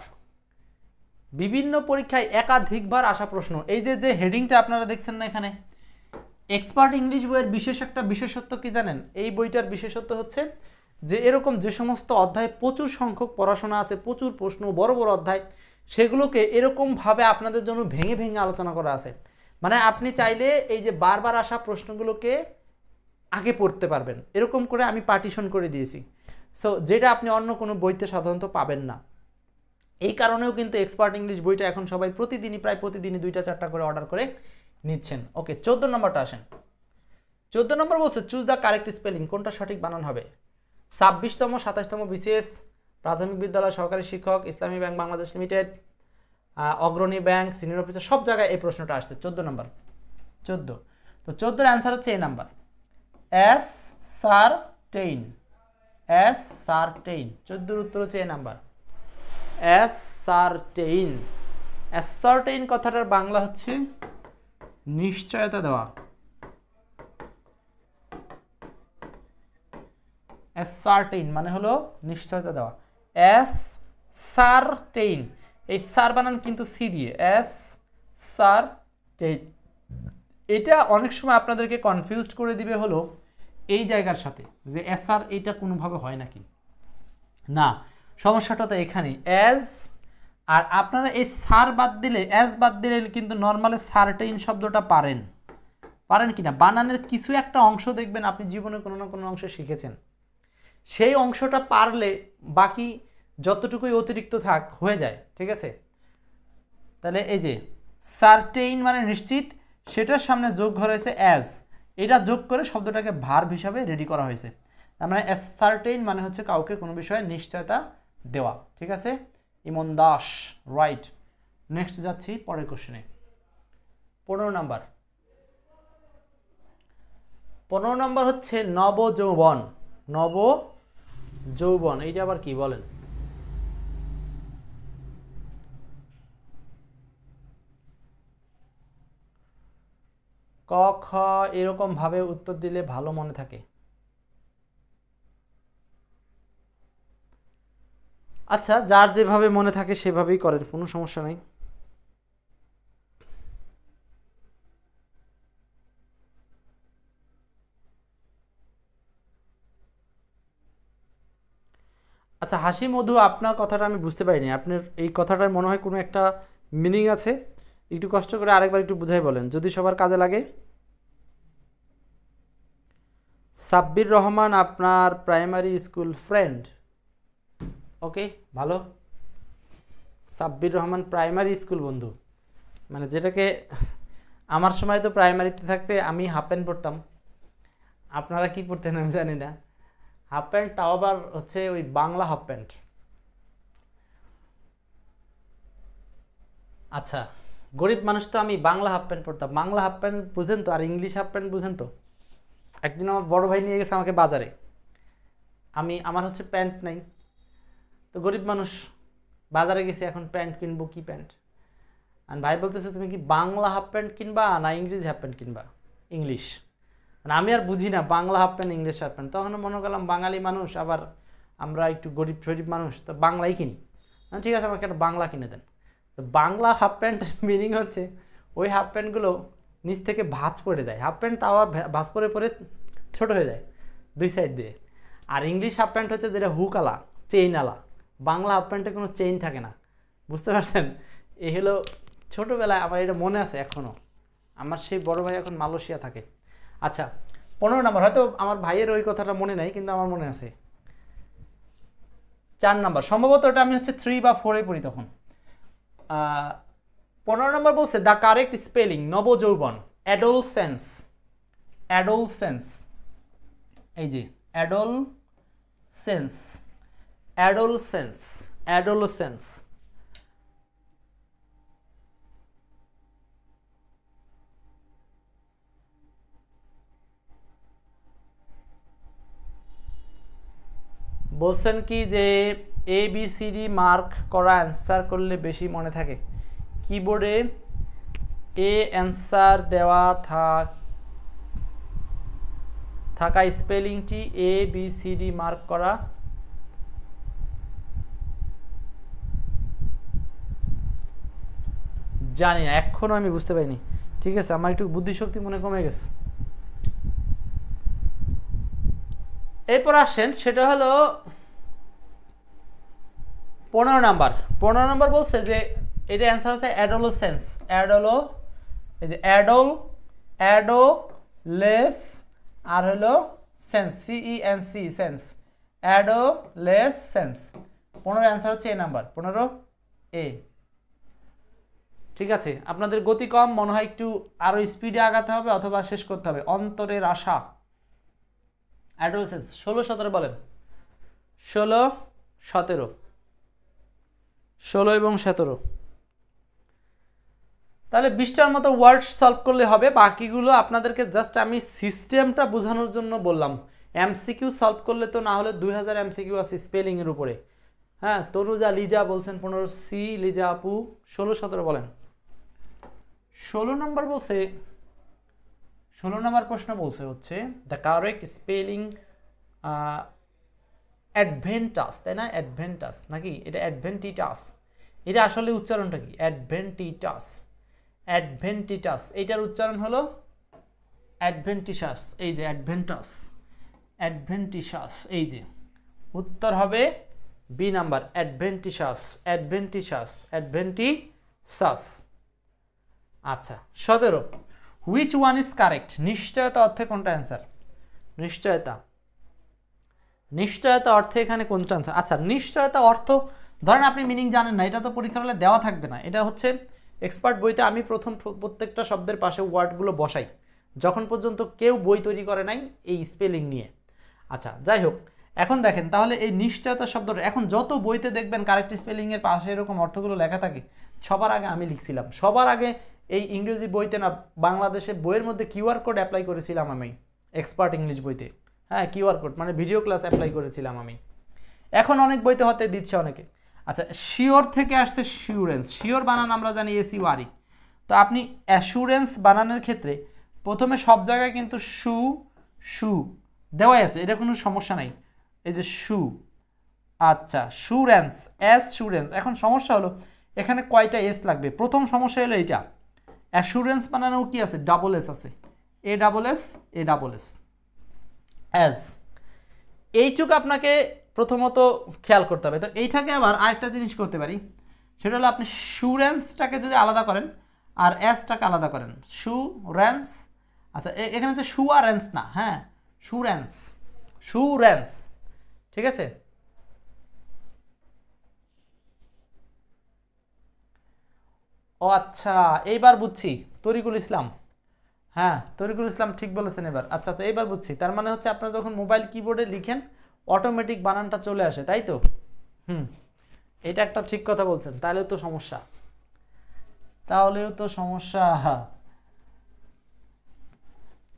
বিভিন্ন পরীক্ষায় একাধিকবার আসা প্রশ্ন। এই যে হেডিংটা আপনারা দেখছেন না এখানে, এক্সপার্ট ইংলিশ বইয়ের বিশেষ একটা বিশেষত্ব কি জানেন? এই বইটার বিশেষত্ব হচ্ছে যে এরকম যে সমস্ত অধ্যায় প্রচুর সংখ্যক পড়াশোনা আছে, প্রচুর প্রশ্ন, বড় বড় অধ্যায়, সেগুলোকে এরকমভাবে আপনাদের জন্য ভেঙে ভেঙে আলোচনা করা আছে। মানে আপনি চাইলে এই যে বারবার আসা প্রশ্নগুলোকে আগে পড়তে পারবেন, এরকম করে আমি পার্টিশন করে দিয়েছি। সো যেটা আপনি অন্য কোনো বইতে সাধারণত পাবেন না। এই কারণেও কিন্তু এক্সপার্ট ইংলিশ বইটা এখন সবাই প্রায় প্রতিদিনই 2টা-4টা করে অর্ডার করে নিচ্ছেন। ওকে, 14 নম্বরটা আসেন। 14 নম্বর বলছে চুজ দ্য কারেক্ট স্পেলিং, কোনটা সঠিক বানান হবে? 26তম 27তম BCS, প্রাথমিক বিদ্যালয়, সহকারী শিক্ষক, ইসলামী ব্যাংক বাংলাদেশ লিমিটেড, অগ্রণী ব্যাংক, সিনিয়র অফিসার, সব জায়গায় এই প্রশ্নটা আসছে। 14 নম্বর, 14। তো 14 এর অ্যান্সার হচ্ছে এ নাম্বার, অ্যাসারটেইন। অ্যাসারটেইন, 14 উত্তর হচ্ছে এ নাম্বার, অ্যাসারটেইন। অ্যাসারটেইন কথাটার বাংলা হচ্ছে নিশ্চয়তা দেওয়া। অ্যাসারটেইন মানে হলো নিশ্চয়তা দেওয়া। অ্যাসারটেইন, এই সার বানান কিন্তু সি দিয়ে, অ্যাসারটেইন। এটা অনেক সময় আপনাদেরকে কনফিউজড করে দিবে হলো এই জায়গার সাথে, যে এসআর এটা কোনোভাবে হয় নাকি না, সমস্যাটা তো এখানেই। অ্যাজ, আর আপনারা এই সার বাদ দিলে, অ্যাজ বাদ দিলে কিন্তু নর্মালে সারটেইন শব্দটা পারেন কিনা, বানানের কিছু একটা অংশ দেখবেন আপনি জীবনে কোনো না কোনো অংশ শিখেছেন, সেই অংশটা পারলে বাকি যতটুকুই অতিরিক্ত থাক হয়ে যায়, ঠিক আছে? তাহলে এই যে সারটেইন মানে নিশ্চিত, সেটার সামনে যোগ করা হয়েছে অ্যাজ, এটা যোগ করে শব্দটাকে ভার্ব হিসাবে রেডি করা হয়েছে। তার মানে অ্যাসারটেইন মানে হচ্ছে কাউকে কোনো বিষয়ে নিশ্চয়তা দেওয়া, ঠিক আছে? ইমন দাস, রাইট। নেক্সট যাচ্ছি পরের কোশ্চেনে। 15 নাম্বার, 15 নম্বর হচ্ছে নবযৌবন। নবযৌবন এইটা আবার কি বলেন? ক খ এরকম ভাবে উত্তর দিলে ভালো মনে থাকে। আচ্ছা, যার যেভাবে মনে থাকে সেভাবেই করেন, কোনো সমস্যা নাই। আচ্ছা হাসি মধু, আপনার কথাটা আমি বুঝতে পারিনি। আপনার এই কথাটার মনে হয় কোনো একটা মিনিং আছে, একটু কষ্ট করে আরেকবার একটু বুঝাই বলেন যদি সবার কাজে লাগে। সাব্বির রহমান আপনার প্রাইমারি স্কুল ফ্রেন্ড। ওকে, ভালো। সাব্বির রহমান প্রাইমারি স্কুল বন্ধু, মানে যেটাকে আমার সময় তো প্রাইমারিতে থাকতে আমি হাফ প্যান্ট পরতাম, আপনারা কি পরতেন আমি জানি না। হাফ প্যান্ট, তাও আবার হচ্ছে ওই বাংলা হাফ প্যান্ট। আচ্ছা, গরিব মানুষ তো আমি বাংলা হাফ প্যান্ট পরতাম। বাংলা হাফ প্যান্ট বুঝেন তো, আর ইংলিশ হাফ প্যান্ট বুঝেন তো। একদিন আমার বড় ভাই নিয়ে গেছে আমাকে বাজারে, আমার হচ্ছে প্যান্ট নাই, তো গরিব মানুষ বাজারে গেছি, এখন প্যান্ট কিনবো, কি প্যান্ট। আর ভাই বলতেছে তুমি কি বাংলা হাফ প্যান্ট কিনবা না ইংরেজি হাফ প্যান্ট কিনবা? ইংলিশ। আমি আর বুঝি না Bangla half pant English half pant, তখন মনে করলাম বাঙালি মানুষ, আবার আমরা একটু গরিব শরীফ মানুষ, তো বাংলাই কিনি। ঠিক আছে, আমাকে একটা বাংলা কিনে দেন। তো বাংলা হাফ প্যান্টের মিনিং হচ্ছে ওই হাফ প্যান্টগুলো নিচ থেকে ভাঁজ পড়ে দেয়। হাফ প্যান্ট তাও ভাঁজ পরে পরে ছোটো হয়ে যায় দুই সাইড দিয়ে। আর ইংলিশ হাফ প্যান্ট হচ্ছে যেটা হুকালা, চেইন আলা। বাংলা হাফ প্যান্টে কোনো চেইন থাকে না, বুঝতে পারছেন? এই হলো ছোটোবেলায় আমার এটা মনে আছে এখনও। আমার সেই বড় ভাই এখন মালয়েশিয়া থাকে। আচ্ছা, 15 নম্বর, হয়তো আমার ভাইয়ের ওই কথাটা মনে নাই, কিন্তু আমার মনে আছে। 4 নম্বর, সম্ভবত ওটা আমি হচ্ছে 3 বা 4-এ পড়ি তখন। 15 নম্বর বলছে দ্য কারেক্ট স্পেলিং নবযৌবন, অ্যাডোলসেন্স। অ্যাডোলসেন্স, এই যে অ্যাডোলসেন্স, অ্যাডোলসেন্স, অ্যাডোলসেন্স। বলছেন কি যে ABCD মার্ক করা অ্যান্সার করলে বেশি মনে থাকে? কিবোর্ডে এ অ্যান্সার দেওয়া থাকা স্পেলিংটি ABCD মার্ক করা জানি না, এখনও আমি বুঝতে পারিনি। ঠিক আছে, আমার একটু বুদ্ধিশক্তি মনে কমে গেছে। এরপর আসেন, সেটা হলো 15 নাম্বার। 15 নাম্বার বলছে যে এটা অ্যান্সার হচ্ছে অ্যাডোলসেন্স। এই যে অ্যাডোলেস আর হলো sense, CENC, sense, adolescence. 15 answer হচ্ছে এ নাম্বার, 15A। ঠিক আছে, আপনাদের গতি কম মনে হয়, একটু আরো স্পিডে আগাতে হবে অথবা শেষ করতে হবে। অন্তরের আশা, অ্যাডোলেসেন্স। 16-17 বলেন। 16-17, 16 এবং 17। তাহলে 20টার মতো ওয়ার্ড সলভ করলে হবে। বাকিগুলো আপনাদেরকে জাস্ট আমি সিস্টেমটা বোঝানোর জন্য বললাম। MCQ সলভ করলে তো না হলে 2000 MCQ আছে স্পেলিংয়ের উপরে। হ্যাঁ, তনুজা লিজা বলছেন 15C, লিজা আপু। 16-17 বলেন। 16 নম্বর বলছে, 16 নম্বর প্রশ্ন বলছে হচ্ছে দ্য কারেক্ট স্পেলিং অ্যাডভেন্টাস, তাই না? অ্যাডভেন্টাস নাকি এটা অ্যাডভেন্টিটাস? এটা আসলে উচ্চারণটা কি? অ্যাডভেন্টিটাস, অ্যাডভেন্টিটাস। এইটার উচ্চারণ হলো অ্যাডভেন্টিশাস। এই যে অ্যাডভেন্টাস, অ্যাডভেন্টিশাস। এই যে উত্তর হবে বি নাম্বার, অ্যাডভেন্টিশাস, অ্যাডভেন্টিশাস, অ্যাডভেন্টিশাস। আচ্ছা, 17, হুইচ ওয়ান ইজ কারেক্ট? নিশ্চয়তা অর্থে কোনটা অ্যান্সার? নিশ্চয়তা, নিশ্চয়তা অর্থে এখানে কোনটা অ্যান্সার? আচ্ছা, নিশ্চয়তা অর্থ ধরেন আপনি মিনিং জানেন না, এটা তো পরীক্ষার হলে দেওয়া থাকবে না। এটা হচ্ছে এক্সপার্ট বইতে আমি প্রত্যেকটা শব্দের পাশে ওয়ার্ডগুলো বসাই, যখন পর্যন্ত কেউ বই তৈরি করে নাই এই স্পেলিং নিয়ে। আচ্ছা, যাই হোক, এখন দেখেন তাহলে এই নিশ্চয়তা শব্দটা এখন যত বইতে দেখবেন কারেক্ট স্পেলিংয়ের পাশে এরকম অর্থগুলো লেখা থাকে, সবার আগে আমি লিখছিলাম। সবার আগে এই ইংরেজি বইতে না, বাংলাদেশে বইয়ের মধ্যে QR কোড অ্যাপ্লাই করেছিলাম আমি এক্সপার্ট ইংলিশ বইতে। হ্যাঁ, QR কোড মানে ভিডিও ক্লাস অ্যাপ্লাই করেছিলাম আমি। এখন অনেক বইতে হতে দিচ্ছে অনেকে। আচ্ছা, শিওর থেকে আসছে শিওরেন্স। শিওর বানান আমরা জানি SURE। তো আপনি অ্যাসুরেন্স বানানোর ক্ষেত্রে প্রথমে সব জায়গায় কিন্তু শু শু দেওয়াই আছে, এটা কোনো সমস্যা নাই। এই যে শু, আচ্ছা শুরেন্স, এস শুরেন্স। এখন সমস্যা হলো এখানে কয়টা এস লাগবে। প্রথম সমস্যা হলো এইটা, অ্যাসুরেন্স বানানো কি আছে, ডাবল এস আছে, এ ডাবল এস, এ ডাবল এস, অ্যাজ। এইটুকু আপনাকে প্রথমত খেয়াল করতে হবে। তো এইটাকে আবার আরেকটা জিনিস করতে পারি, সেটা হলো আপনি শুরেন্সটাকে যদি আলাদা করেন আর এসটাকে আলাদা করেন, শুরেন্স। আচ্ছা এখানে তো শুয়ারেন্স না, হ্যাঁ শুরেন্স, শুরেন্স, ঠিক আছে। ও আচ্ছা এইবার বুঝছি, তরিকুল ইসলাম, হ্যাঁ তরিকুল ইসলাম ঠিক বলেছেন এবার। আচ্ছা আচ্ছা এইবার বুঝছি, তার মানে হচ্ছে আপনারা যখন মোবাইল কিবোর্ডে লিখেন অটোমেটিক বানানটা চলে আসে, তাই তো? এটা একটা ঠিক কথা বলছেন, তাহলেও তো সমস্যা, তাহলেও তো সমস্যা।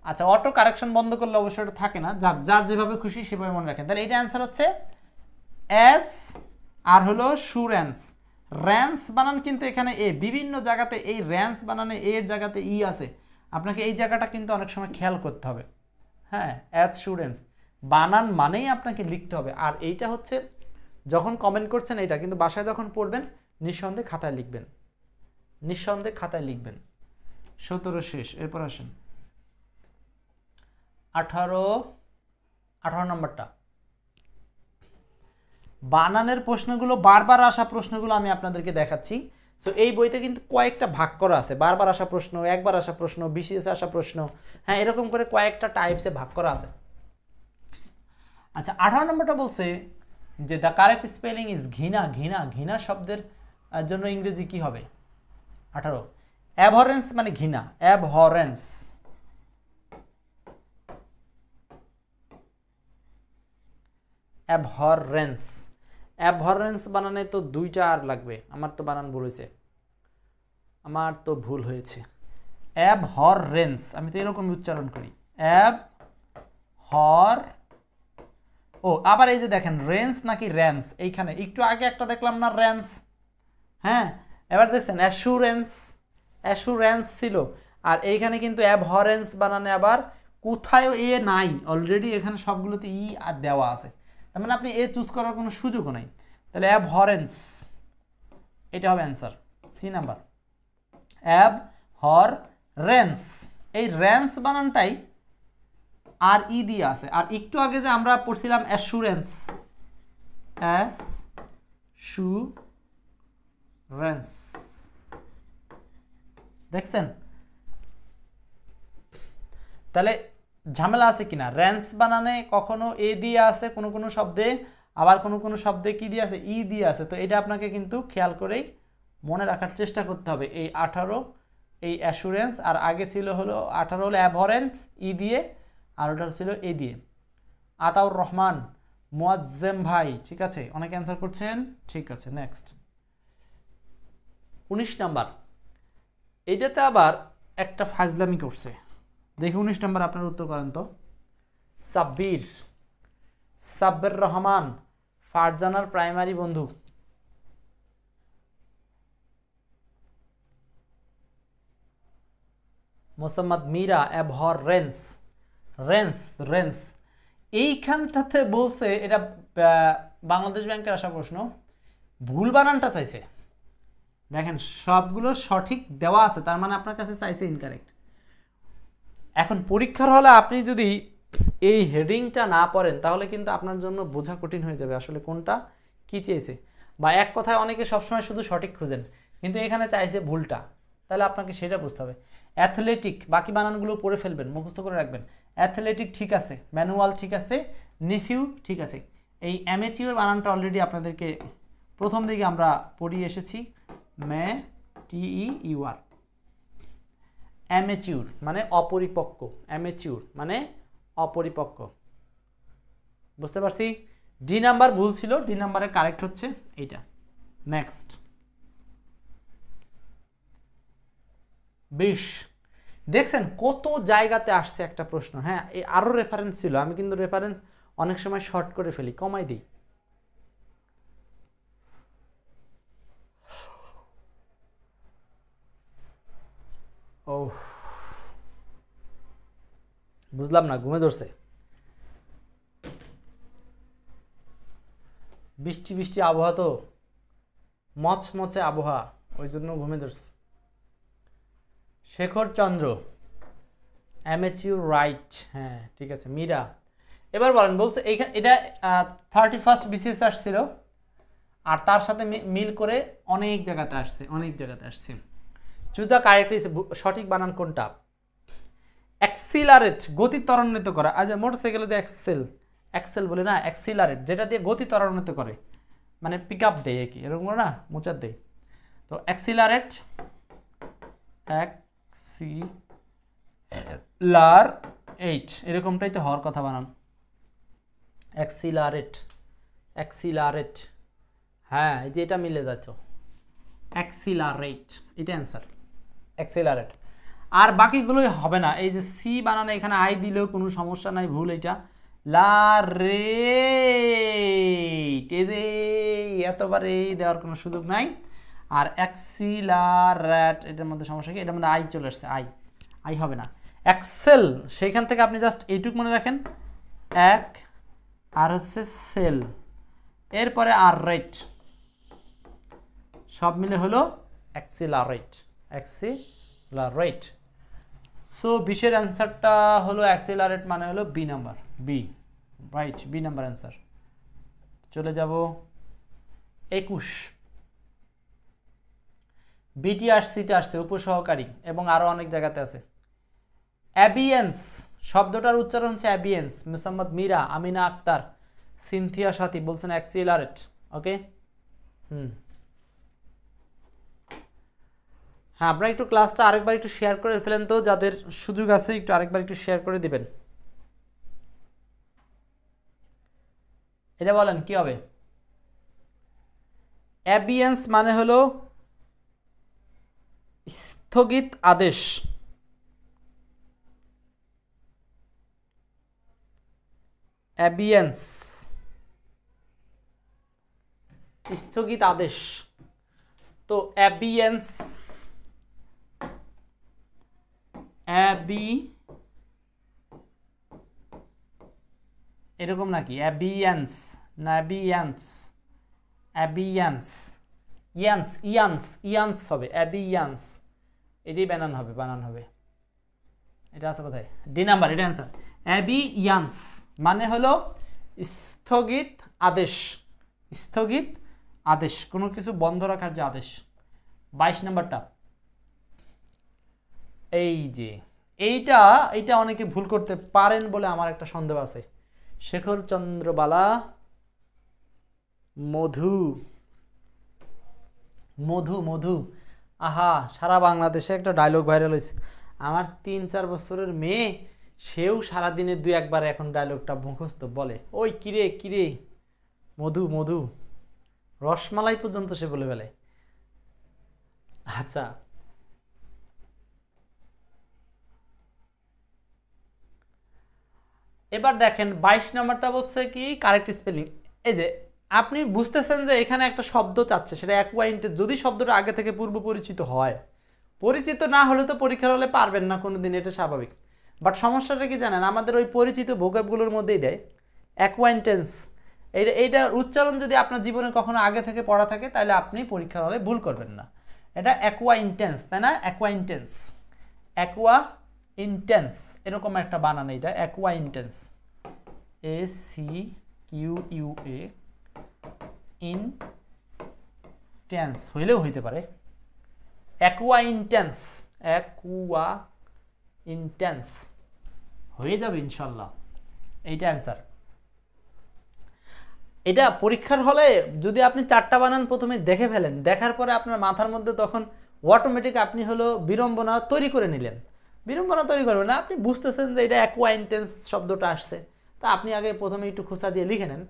আচ্ছা অটো কারেকশন বন্ধ করলে অবশ্যই এটা থাকে না, যার যার যেভাবে খুশি সেভাবে মনে রাখেন। তাহলে এটা অ্যান্সার হচ্ছে এস, আর হলো শুরেন্স। র্যান্স বানান কিন্তু এখানে এ, বিভিন্ন জায়গাতে এই র্যান্স বানানে এর জায়গাতে ই আছে, আপনাকে এই জায়গাটা কিন্তু অনেক সময় খেয়াল করতে হবে। হ্যাঁ অ্যাজ স্টুডেন্টস বানান মানেই আপনাকে লিখতে হবে। আর এইটা হচ্ছে যখন কমেন্ট করছেন এইটা কিন্তু বাসায় যখন পড়বেন নিঃসন্দেহে খাতায় লিখবেন, নিঃসন্দেহে খাতায় লিখবেন। 17 শেষ, এরপর আসেন 18 নম্বরটা। বানানের প্রশ্নগুলো বারবার আসা প্রশ্নগুলো আমি আপনাদেরকে দেখাচ্ছি। সো এই বইতে কিন্তু কয়েকটা ভাগ করা আছে, বারবার আসা প্রশ্ন, একবার আসা প্রশ্ন, বিশেষ আসা প্রশ্ন, হ্যাঁ এরকম করে কয়েকটা টাইপসে ভাগ করা আছে। আচ্ছা 18 নম্বরটা বলছে যে দ্য কারেক্ট স্পেলিং ইজ ঘৃণা। ঘৃণা, ঘৃণা শব্দের জন্য ইংরেজি কি হবে? 18 অ্যাবহরেন্স মানে ঘৃণা, অ্যাবহরেন্স, অ্যাবহরেন্স। অ্যাবহরেন্স বানানে তো দুইটা আর লাগবে, আমার তো বানান ভুল হয়েছে, আমার তো ভুল হয়েছে। অ্যাবহরেন্স আমি তো এরকম উচ্চারণ করি, অ্যাবহর, ও আবার এই যে দেখেন রেন্স নাকি র্যান্স, এইখানে একটু আগে একটা দেখলাম না র্যান্স, হ্যাঁ এবার দেখছেন অ্যাসুরেন্স, অ্যাসুরেন্স ছিল, আর এইখানে কিন্তু অ্যাবহরেন্স বানানে আবার কোথায় এ নাই, অলরেডি এখানে সবগুলোতে ই আর দেওয়া আছে, তার মানে আপনি এ চুজ করার কোনো সুযোগও নাই। তাহলে অ্যাবহরেন্স এটা হবে অ্যান্সার, সি নাম্বার অ্যাবহরেন্স। এই র্যান্স বানানটাই আর ই দিয়ে আছে। আর একটু আগে যে আমরা পড়ছিলাম অ্যাসুরেন্স, অ্যাসুরেন্স, দেখছেন? তাহলে ঝামেলা আছে কিনা, র্যান্স বানানে কখনো এ দিয়ে আছে কোনো কোনো শব্দে, আবার কোনো কোনো শব্দে কি দিয়ে আছে, ই দিয়ে আছে। তো এটা আপনাকে কিন্তু খেয়াল করেই মনে রাখার চেষ্টা করতে হবে। এই 18 এই অ্যাসুরেন্স, আর আগে ছিল হলো 18 হলো অ্যাবহরেন্স ই দিয়ে, আর ওটা ছিল এ দিয়ে। আতাউর রহমান, মুয়াজ্জেম ভাই, ঠিক আছে অনেকে অ্যান্সার করছেন, ঠিক আছে। নেক্সট 19 নাম্বার, এইটাতে আবার একটা ফাজলামি করছে, দেখি 19 নাম্বার আপনার উত্তর করেন তো। সাব্বির, সাব্বির রহমান, ফারজানার প্রাইমারি বন্ধু, মোসাম্মদ মীরা, অ্যাবহরেন্স, রেন্স, রেন্স এইখানটাতে বলছে এটা বাংলাদেশ ব্যাংকের আসা প্রশ্ন, ভুল বানানটা চাইছে, দেখেন সবগুলো সঠিক দেওয়া আছে, তার মানে আপনার কাছে চাইছে ইনকারেক্ট। এখন পরীক্ষার হলে আপনি যদি এই হেডিংটা না পড়েন তাহলে কিন্তু আপনার জন্য বোঝা কঠিন হয়ে যাবে আসলে কোনটা কি চেয়েছে। বা এক কথায় অনেকে সবসময় শুধু সঠিক খুঁজেন, কিন্তু এখানে চাইছে ভুলটা, তাহলে আপনাকে সেটা বুঝতে হবে। অ্যাথলেটিক, বাকি বানানগুলো পড়ে ফেলবেন, মুখস্থ করে রাখবেন। অ্যাথলেটিক ঠিক আছে, ম্যানুয়াল ঠিক আছে, নেফিউ ঠিক আছে। এই অ্যামেচিওর বানানটা অলরেডি আপনাদেরকে প্রথম দিকে আমরা পড়িয়ে এসেছি, টিইউআর, অ্যামেচিউর মানে অপরিপক্ক, অ্যামেচিউর মানে অপরিপক্ক, বুঝতে পারছি। ডি নাম্বার ভুল ছিল, ডি নাম্বারে কারেক্ট হচ্ছে এইটা। নেক্সট 20, দেখছেন কত জায়গাতে আসছে একটা প্রশ্ন। হ্যাঁ আরও রেফারেন্স ছিল, আমি কিন্তু রেফারেন্স অনেক সময় শর্ট করে ফেলি, কমাই দিই। ও বুঝলাম না, ঘুমে ধরছে? বৃষ্টি বৃষ্টি আবহাওয়া তো, মচমচে আবহাওয়া, ওই জন্য ঘুমে ধরছে। শেখর চন্দ্র, অ্যামেচিউর রাইট, হ্যাঁ ঠিক আছে। মীরা, এবার বলেন, বলছে এইখানে এটা 31st BCS আসছিল, আর তার সাথে মিল করে অনেক জায়গাতে আসছে, অনেক জায়গাতে আসছে। চুজ দ্য কারেক্ট, সঠিক বানান কোনটা? অ্যাক্সিলারেট, গতি ত্বরান্বিত করা। আচ্ছা, মোটরসাইকেলে দিয়ে এক্সেল বলে না, অ্যাক্সিলারেট যেটা দিয়ে গতি ত্বরান্বিত করে, মানে পিক আপ দেয় কি এরকম করে না, মোচার দেয়। তো অ্যাক্সিলারেট, অ্যাক্সিলারেট এরকমটাই তো হওয়ার কথা বানান। অ্যাক্সিলারেট, অ্যাক্সিলারেট, হ্যাঁ এই যে এটা মিলে যাচ্ছ, অ্যাক্সিলারেট, এটা অ্যান্সার, অ্যাক্সিলারেট। আর বাকিগুলোই হবে না। এই যে সি বানানো, এখানে আই দিলেও কোনো সমস্যা নাই, ভুল এটা। লারেট, এতবার এই দেওয়ার কোনো সুযোগ নাই। আর অ্যাক্সিলারেট, এটার মধ্যে সমস্যা কি? এটার মধ্যে আই চলে আসছে, আই হবে না। এক্সেল, সেইখান থেকে আপনি জাস্ট এইটুক মনে রাখেন, এক আর হচ্ছে সেল, এরপরে আর রেট, সব মিলে হলো অ্যাক্সিলারেট, অ্যাক্সিলারেট। সো 20-এর অ্যান্সারটা হলো অ্যাক্সিলারেট, মানে হলো B number, B, right, B number answer. চলে যাব 21, বিটিআরসিতে আসছে, উপসহকারী, এবং আরও অনেক জায়গাতে আছে। অ্যাবিয়েন্স শব্দটার উচ্চারণ হচ্ছে অ্যাবিয়েন্স। মোসাম্মদ মীরা, আমিনা আক্তার, সিনথিয়া সাথী বলছেন অ্যাক্সিলারেট। ওকে, হ্যাঁ, আপনারা একটু ক্লাসটা আরেকবার একটু শেয়ার করে ফেলেন তো, যাদের সুযোগ আছে একটু আরেকবার একটু শেয়ার করে দিবেন। এটা বলেন কি হবে? অ্যাবিয়েন্স মানে হলো স্থগিত আদেশ। অ্যাবিয়েন্স, স্থগিত আদেশ। তো অ্যাবিয়েন্স, এরকম নাকি? অ্যাবিয়েন্স না অ্যাবিয়েন্স, অ্যাবিয়েন্স, ইয়ান্স হবে, অ্যাবিয়েন্স, এটাই বানান হবে। এটা আছে কোথায়? ডি নাম্বার, এটা অ্যান্সার। অ্যাবিয়েন্স মানে হলো স্থগিত আদেশ, স্থগিত আদেশ, কোনো কিছু বন্ধ রাখার যে আদেশ। 22 নাম্বারটা, এই যে এইটা অনেকে ভুল করতে পারেন বলে আমার একটা সন্দেহ আছে। শেখর চন্দ্র বালা, মধু, মধু, মধু, আহা, সারা বাংলাদেশে একটা ডায়লগ ভাইরাল হয়েছে। আমার 3-4 বছরের মেয়ে, সেও সারাদিনে 2-1 বার এখন ডায়লগটা মুখস্থ বলে, ওই কিরে কিরে মধু, মধু, রসমালাই পর্যন্ত সে বলে ফেলে। আচ্ছা, এবার দেখেন 22 নম্বরটা বলছে কি কারেক্ট স্পেলিং। এই যে আপনি বুঝতেছেন যে এখানে একটা শব্দ চাচ্ছে, সেটা অ্যাকুয়াইন্টেড, যদি শব্দটা আগে থেকে পূর্ব পরিচিত হয়। পরিচিত না হলে তো পরীক্ষার হলে পারবেন না কোনোদিন, এটা স্বাভাবিক। বাট সমস্যাটা কি জানেন, আমাদের ওই পরিচিত ভোকাবগুলোর মধ্যেই দেয় অ্যাকুয়াইন্টেন্স। এইটার উচ্চারণ যদি আপনার জীবনে কখনো আগে থেকে পড়া থাকে, তাহলে আপনি পরীক্ষার হলে ভুল করবেন না। এটা অ্যাকুয়াইন্টেন্স, তাই না? অ্যাকুয়াইন্টেন্স, অ্যাকুয়াইন্টেন্স, এরকম একটা বানান এটা, অ্যাকুয়াইন্টেন্স, ACUUA, ইনটেন্স হইলেও হইতে পারে, অ্যাকুয়াইন্টেন্স, অ্যাকুয়াইন্টেন্স হয়ে যাবে ইনশাল্লাহ। এইটা অ্যান্সার। এটা পরীক্ষার হলে যদি আপনি 4টা বানান প্রথমে দেখে ফেলেন, দেখার পরে আপনার মাথার মধ্যে তখন অটোমেটিক আপনি হলো বিড়ম্বনা তৈরি করে নিলেন। বিড়ম্বনা তৈরি করবেন না, আপনি বুঝতেছেন যে এটা অ্যাকুয়াইন্টেন্স শব্দটা আসছে, তা আপনি আগে প্রথমে একটু খোঁচা দিয়ে লিখে নেন।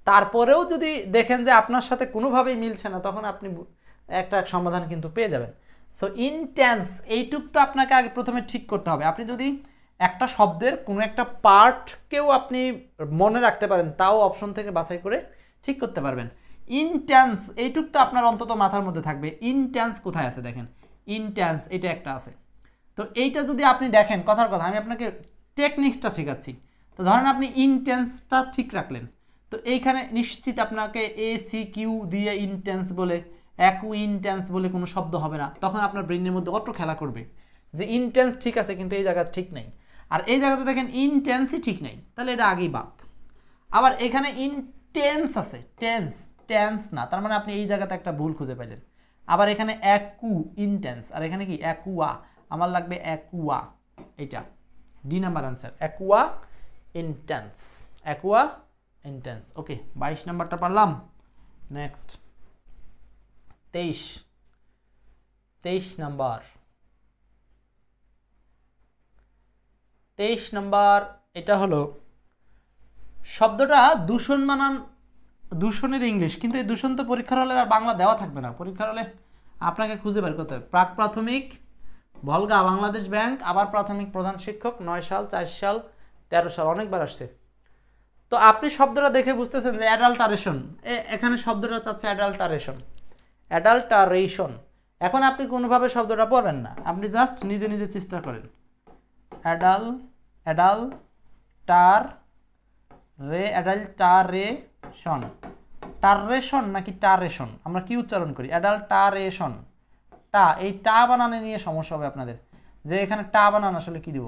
তারপরেও যদি দেখেন যে আপনার সাথে কোনোভাবেই মিলছে না, তখন আপনি একটা সমাধান কিন্তু পেয়ে যাবেন। সো ইনটেন্স, এইটুক তো আপনাকে আগে প্রথমে ঠিক করতে হবে। আপনি যদি একটা শব্দের কোনো একটা পার্টকেও আপনি মনে রাখতে পারেন, তাও অপশন থেকে বাছাই করে ঠিক করতে পারবেন। ইনটেন্স, এইটুক তো আপনার অন্তত মাথার মধ্যে থাকবে। ইনটেন্স কোথায় আছে দেখেন, ইনটেন্স এটা একটা আছে। তো এইটা যদি আপনি দেখেন, কথার কথা আমি আপনাকে টেকনিক্সটা শেখাচ্ছি। তো ধরেন আপনি ইনটেন্সটা ঠিক রাখলেন, তো এইখানে নিশ্চিত আপনাকে ACQ দিয়ে ইনটেন্স বলে ইনটেন্স বলে কোনো শব্দ হবে না, তখন আপনার ব্রেনের মধ্যে অটো খেলা করবে যে ইনটেন্স ঠিক আছে কিন্তু এই জায়গা ঠিক নেই, আর এই জায়গাতে দেখেন ইনটেন্সই ঠিক নেই, তাহলে এটা আগেই বাদ। আবার এখানে ইনটেন্স আছে, টেন্স না, তার মানে আপনি এই জায়গাতে একটা ভুল খুঁজে পাইলেন। আবার এখানে ইনটেন্স, আর এখানে কি অ্যাকুয়া, আমার লাগবে অ্যাকুয়া, এইটা D number answer, aqua intense. Okay, 22 নাম্বারটা পারলাম। Next 23 number. 23 নাম্বার এটা হলো শব্দটা দূষণ বানান, দূষণের ইংলিশ, কিন্তু এই দূষণ তো পরীক্ষার হলে আর বাংলা দেওয়া থাকবে না, পরীক্ষার হলে আপনাকে খুঁজে বের করতে হবে। প্রাক প্রাথমিক ভলগা বাংলাদেশ ব্যাংক, আবার প্রাথমিক প্রধান শিক্ষক 9 সাল, 4 সাল, 13 সাল, অনেকবার আসছে। তো আপনি শব্দটা দেখে বুঝতেছেন যে অ্যাডাল্টারেশন, এখানে শব্দটা চাচ্ছে অ্যাডাল্টারেশন। এখন আপনি কোনোভাবে শব্দটা পড়বেন না, আপনি জাস্ট নিজে নিজে চেষ্টা করেন। অ্যাডাল্টারেশন নাকি টারেশন, আমরা কি উচ্চারণ করি? অ্যাডাল্টারেশন। এই টা বানানে নিয়ে সমস্যা হবে আপনাদের, যে এখানে টা বানান আসলে কি দিব,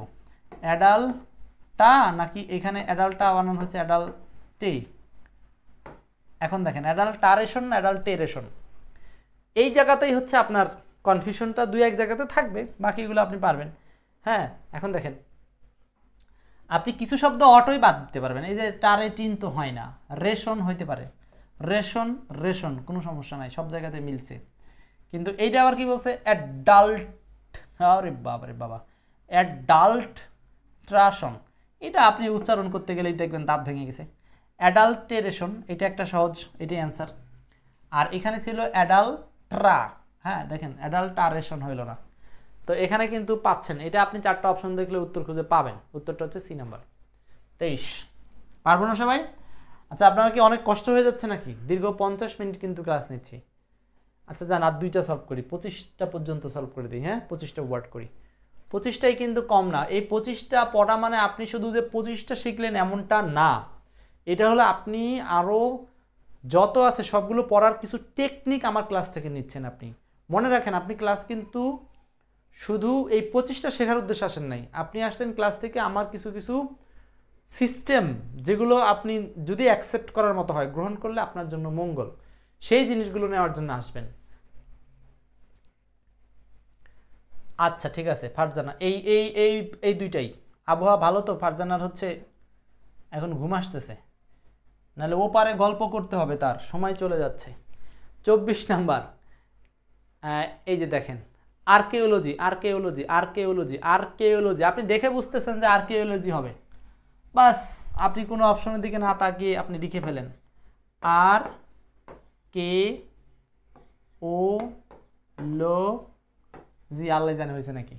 অ্যাডাল্টা নাকি এখানে অ্যাডাল্টা বানান হচ্ছে অ্যাডাল্টে। এখন দেখেন অ্যাডাল্টারেশন না অ্যাডাল্টেরেশন, এই জায়গাতেই হচ্ছে আপনার কনফিউশনটা, 2-1 জায়গাতে থাকবে, বাকিগুলো আপনি পারবেন। হ্যাঁ, এখন দেখেন আপনি কিছু শব্দ অটোই বাদ দিতে পারবেন, এই যে টারেটিন তো হয় না, রেশন হইতে পারে, রেশন কোনো সমস্যা নাই, সব জায়গাতে মিলছে। কিন্তু এইটা আবার কি বলছে, অ্যাডাল্ট, আরে বাবা অ্যাডাল্ট্রাশন, এটা আপনি উচ্চারণ করতে গেলেই দেখবেন দাঁত ভেঙে গেছে। অ্যাডাল্টেরেশন এটা একটা সহজ, এটাই অ্যান্সার। আর এখানে ছিল অ্যাডাল্ট্রা, হ্যাঁ দেখেন অ্যাডাল্টারেশন হইল না, তো এখানে কিন্তু পাচ্ছেন, এটা আপনি 4টা অপশন দেখলে উত্তর খুঁজে পাবেন, উত্তরটা হচ্ছে সি নাম্বার। 23 পারবো না সবাই? আচ্ছা, আপনারা কি অনেক কষ্ট হয়ে যাচ্ছে নাকি? দীর্ঘ 50 মিনিট কিন্তু ক্লাস নিচ্ছি। আচ্ছা যান, আর 2টা সলভ করি, 25টা পর্যন্ত সলভ করে দিই। হ্যাঁ, 25টা ওয়ার্ড করি, 25টাই কিন্তু কম না। এই 25টা পড়া মানে আপনি শুধু যে 25টা শিখলেন এমনটা না, এটা হলো আপনি আরও যত আছে সবগুলো পড়ার কিছু টেকনিক আমার ক্লাস থেকে নিচ্ছেন। আপনি মনে রাখেন, আপনি ক্লাস কিন্তু শুধু এই 25টা শেখার উদ্দেশ্যে আসেন নাই, আপনি আসছেন ক্লাস থেকে আমার কিছু সিস্টেম, যেগুলো আপনি যদি অ্যাকসেপ্ট করার মতো হয়, গ্রহণ করলে আপনার জন্য মঙ্গল, সেই জিনিসগুলো নেওয়ার জন্য আসবেন। আচ্ছা ঠিক আছে, ফারজানা এই এই এই এই 2টাই। আবহাওয়া ভালো তো? ফারজানার হচ্ছে এখন ঘুম আসতেছে, নাহলে ও পারে গল্প করতে হবে, তার সময় চলে যাচ্ছে। 24 নাম্বার, এই যে দেখেন আর্কিওলজি, আপনি দেখে বুঝতেছেন যে আর্কিওলজি হবে, বাস আপনি কোনো অপশনের দিকে না তাকিয়ে আপনি লিখে ফেলেন আর্কিওলজি, আল্লাহ জানে হয়েছে নাকি,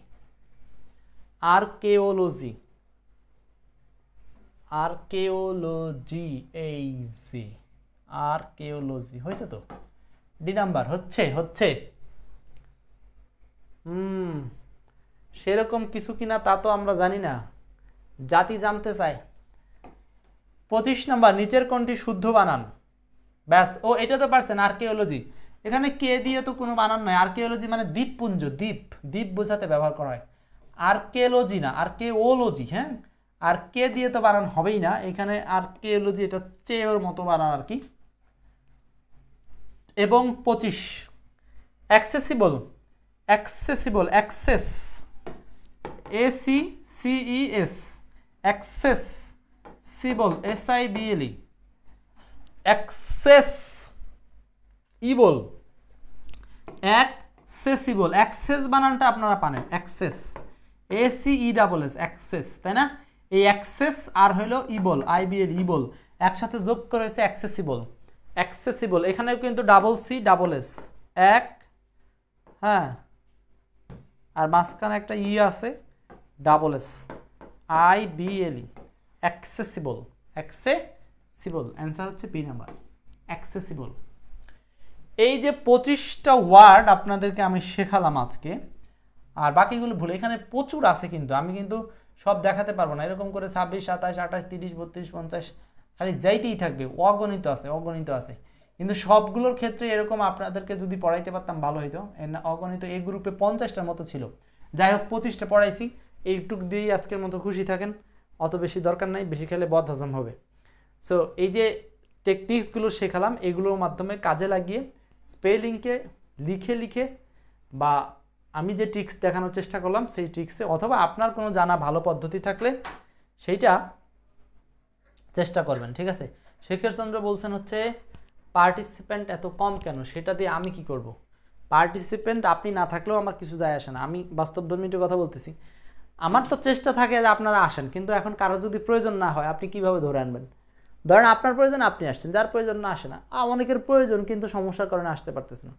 আর্কিওলজি, এই যে আর্কিওলজি হয়েছে তো, ডি নাম্বার হচ্ছে। সেরকম কিছু কিনা তা তো আমরা জানি না, জাতি জানতে চায়। 25 নাম্বার, নিচের কোনটি শুদ্ধ বানান? ব্যাস, ও এটা তো পারছেন, আর্কিওলজি, এখানে কে দিয়ে তো কোনো বানান নয়। আর্কিওলজি মানে দ্বীপপুঞ্জ, দ্বীপ বোঝাতে ব্যবহার করা হয়, আর্কিওলজি না, আর্কিওলজি। হ্যাঁ, আর কে দিয়ে তো বানান হবেই না এখানে, আর্কিওলজি এটা চেয়ের মতো বানান আর কি। এবং 25 accessible, access, ACCES, accessible, SIBLE, accessible, access বানানটা আপনারা পানেন, অ্যাক্সেস, ACESS, অ্যাক্সেস, তাই না? এই অ্যাক্সেস আর হলো ইবল, IBL, ইবল, একসাথে যোগ করে হয়েছে অ্যাক্সেসিবল। এখানেও কিন্তু CCS, এক, হ্যাঁ, আর মাঝখানে একটা আছে, SSS, IBLE, অ্যাক্সেসিবল। অ্যান্সার হচ্ছে বি নাম্বার, অ্যাক্সেসিবল। এই যে 25টা ওয়ার্ড আপনাদেরকে আমি শেখালাম আজকে, আর বাকিগুলো ভুলে, এখানে প্রচুর আছে, কিন্তু আমি কিন্তু সব দেখাতে পারবো না, এরকম করে 26, 27, 28, 30, 32, 50 খালি যাইতেই থাকবে, অগণিত আছে। কিন্তু সবগুলোর ক্ষেত্রে এরকম আপনাদেরকে যদি পড়াইতে পারতাম ভালো হইতো। অগণিত এ গ্রুপে 50টার মতো ছিল, যাই হোক 25টা পড়াইছি, এইটুক দিয়েই আজকের মতো খুশি থাকেন, অত বেশি দরকার নাই, বেশি খেলে বদহজম হবে। সো এই যে টেকনিক্সগুলো শেখালাম এগুলোর মাধ্যমে কাজে লাগিয়ে স্পেলিংকে লিখে বা আমি যে ট্রিক্স দেখানোর চেষ্টা করলাম সেই ট্রিক্সে, অথবা আপনার কোনো জানা ভালো পদ্ধতি থাকলে সেইটা চেষ্টা করবেন, ঠিক আছে। শেখর চন্দ্র বলছেন হচ্ছে পার্টিসিপেন্ট এত কম কেন, সেটা দিয়ে আমি কি করব। পার্টিসিপেন্ট আপনি না থাকলেও আমার কিছু যায় আসে না, আমি বাস্তবধর্মী কথা বলতেছি। আমার তো চেষ্টা থাকে যে আপনারা আসেন, কিন্তু এখন কারো যদি প্রয়োজন না হয় আপনি কিভাবে ধরে আনবেন। ধরেন আপনার প্রয়োজন আপনি আসছেন, যার প্রয়োজন না আসে না, অনেকের প্রয়োজন কিন্তু সমস্যার কারণে আসতে পারতেছে না।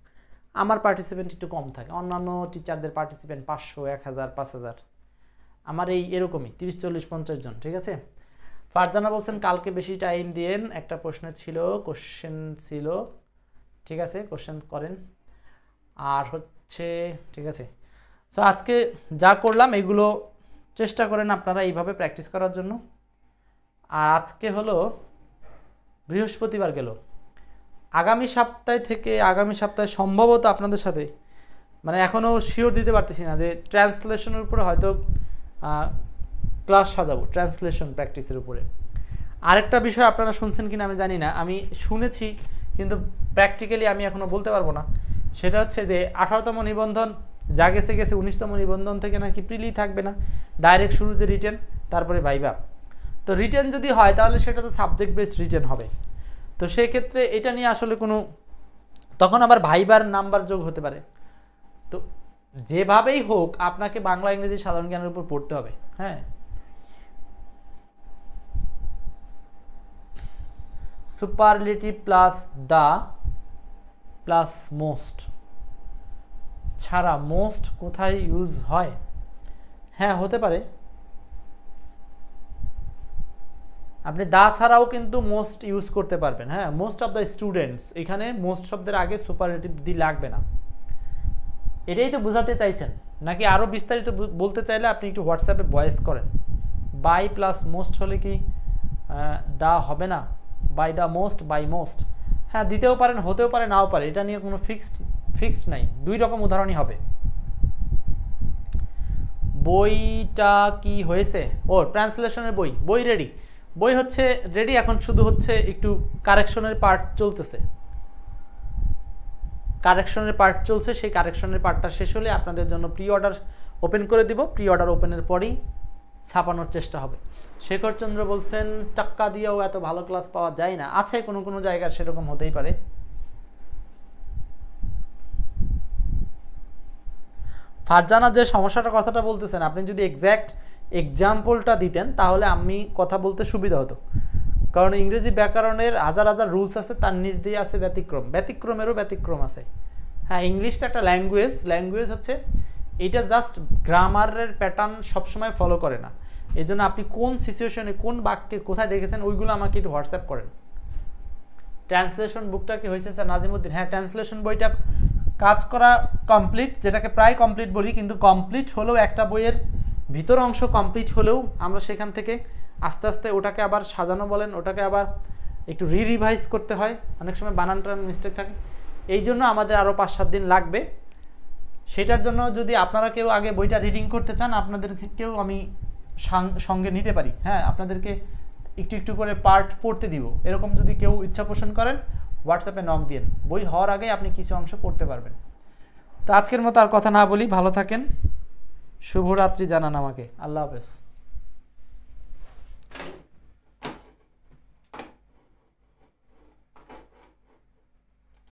আমার পার্টিসিপেন্ট একটু কম থাকে, অন্যান্য টিচারদের পার্টিসিপেন্ট 500, 1000, 5000, আমার এরকমই 30, 40, 50 জন, ঠিক আছে। ফারজানা বলছেন কালকে বেশি টাইম দিয়েন, একটা কোশ্চেন ছিল, ঠিক আছে, কোশ্চেন করেন। আর হচ্ছে ঠিক আছে, সো আজকে যা করলাম এগুলো চেষ্টা করেন আপনারা এইভাবে প্র্যাকটিস করার জন্য। আর আজকে হলো বৃহস্পতিবার গেল, আগামী সপ্তাহে সম্ভবত আপনাদের সাথে, মানে এখনও শিওর দিতে পারতেছি না, যে ট্রান্সলেশনের উপরে হয়তো ক্লাস সাজাবো, ট্রান্সলেশন প্র্যাকটিসের উপরে। আরেকটা বিষয় আপনারা শুনছেন কিনা আমি জানি না, আমি শুনেছি কিন্তু প্র্যাকটিক্যালি আমি এখনও বলতে পারবো না। সেটা হচ্ছে যে 18তম নিবন্ধন যা গেছে 19তম নিবন্ধন থেকে নাকি প্রিলি থাকবে না, ডাইরেক্ট শুরুতে রিটেন, তারপরে ভাইবা। তো রিটেন যদি হয় তাহলে সেটা তো সাবজেক্ট বেসড রিটেন হবে। তো সেই ক্ষেত্রে এটা নিয়ে আসলে তখন আবার ভাইবার নাম্বার যোগ হতে পারে। তো যেভাবেই হোক আপনাকে বাংলা ইংরেজি সাধারণ জ্ঞানের উপর পড়তে হবে। হ্যাঁ, superlative plus the plus most ছাড়া মোস্ট কোথায় ইউজ হয়? হ্যাঁ, হতে পারে। আপনি দা ছাড়াও কিন্তু মোস্ট ইউজ করতে পারবেন। হ্যাঁ, মোস্ট অফ দ্য স্টুডেন্টস, এখানে মোস্ট শব্দের আগে সুপারলেটিভ দি লাগবে না। এটাই তো বোঝাতে চাইছেন নাকি আরও বিস্তারিত বলতে চাইলে আপনি একটু হোয়াটসঅ্যাপে ভয়েস করেন। বাই প্লাস মোস্ট হলে কি দা হবে না? By the most, by most, হ্যাঁ দিতেও পারেন, হতেও পারে, নাও পারে, এটা নিয়ে কোনো ফিক্সড নাই, দুই রকম উদাহরণই হবে। বইটা কি হয়েছে? ও ট্রান্সলেশনের বই রেডি, বই হচ্ছে রেডি, এখন শুধু হচ্ছে একটু কারেকশনের পার্ট চলতেছে, সেই কারেকশনের পার্টটা শেষ হলে আপনাদের জন্য প্রি অর্ডার ওপেন করে দিব, প্রি অর্ডার ওপেনের পরেই ছাপানোর চেষ্টা হবে। শেখর চন্দ্র বলছেন টাক্কা দিয়েও এত ভালো ক্লাস পাওয়া যায় না, আছে কোনো জায়গায় সেরকম হতেই পারে। ফারজানা যে সমস্যাটার কথাটা বলতেছেন, আপনি যদি এক্স্যাক্ট এক্সাম্পলটা দিতেন তাহলে আমি কথা বলতে সুবিধা হতো, কারণ ইংরেজি ব্যাকরণের হাজার রুলস আছে, তার নিচ দিয়ে আছে ব্যতিক্রমেরও ব্যতিক্রম আছে। হ্যাঁ, ইংলিশটা একটা ল্যাঙ্গুয়েজ হচ্ছে, এটা জাস্ট গ্রামারের প্যাটার্ন সবসময় ফলো করে না। এই জন্য আপনি কোন সিচুয়েশনে কোন বাক্যে কোথায় দেখেছেন ওইগুলো আমাকে একটু হোয়াটসঅ্যাপ করেন। ট্রান্সলেশন বুকটা কি হয়েছে স্যার নাজিমুদ্দিন? হ্যাঁ, ট্রান্সলেশন বইটা কাজ করা কমপ্লিট, যেটাকে প্রায় কমপ্লিট বলি, কিন্তু কমপ্লিট হলেও একটা বইয়ের ভিতর অংশ কমপ্লিট হলেও আমরা সেখান থেকে আস্তে আস্তে ওটাকে আবার সাজানো বলেন, ওটাকে আবার একটু রিভাইজ করতে হয়, অনেক সময় বানানটার মিস্টেক থাকে, এই জন্য আমাদের আরও 5-7 দিন লাগবে। সেটার জন্য যদি আপনারা কেউ আগে বইটা রিডিং করতে চান আপনাদেরকেও আমি সঙ্গে নিতে পারি। হ্যাঁ, আপনাদেরকে একটু করে পার্ট পড়তে দিব, এরকম যদি কেউ ইচ্ছা পোষণ করেন হোয়াটসঅ্যাপে নক দিন, বই হওয়ার আগে আপনি কিছু অংশ পড়তে পারবেন। তো আজকের মতো আর কথা না বলি, ভালো থাকেন, শুভরাত্রি জানান আমাকে, আল্লাহ হাফেজ।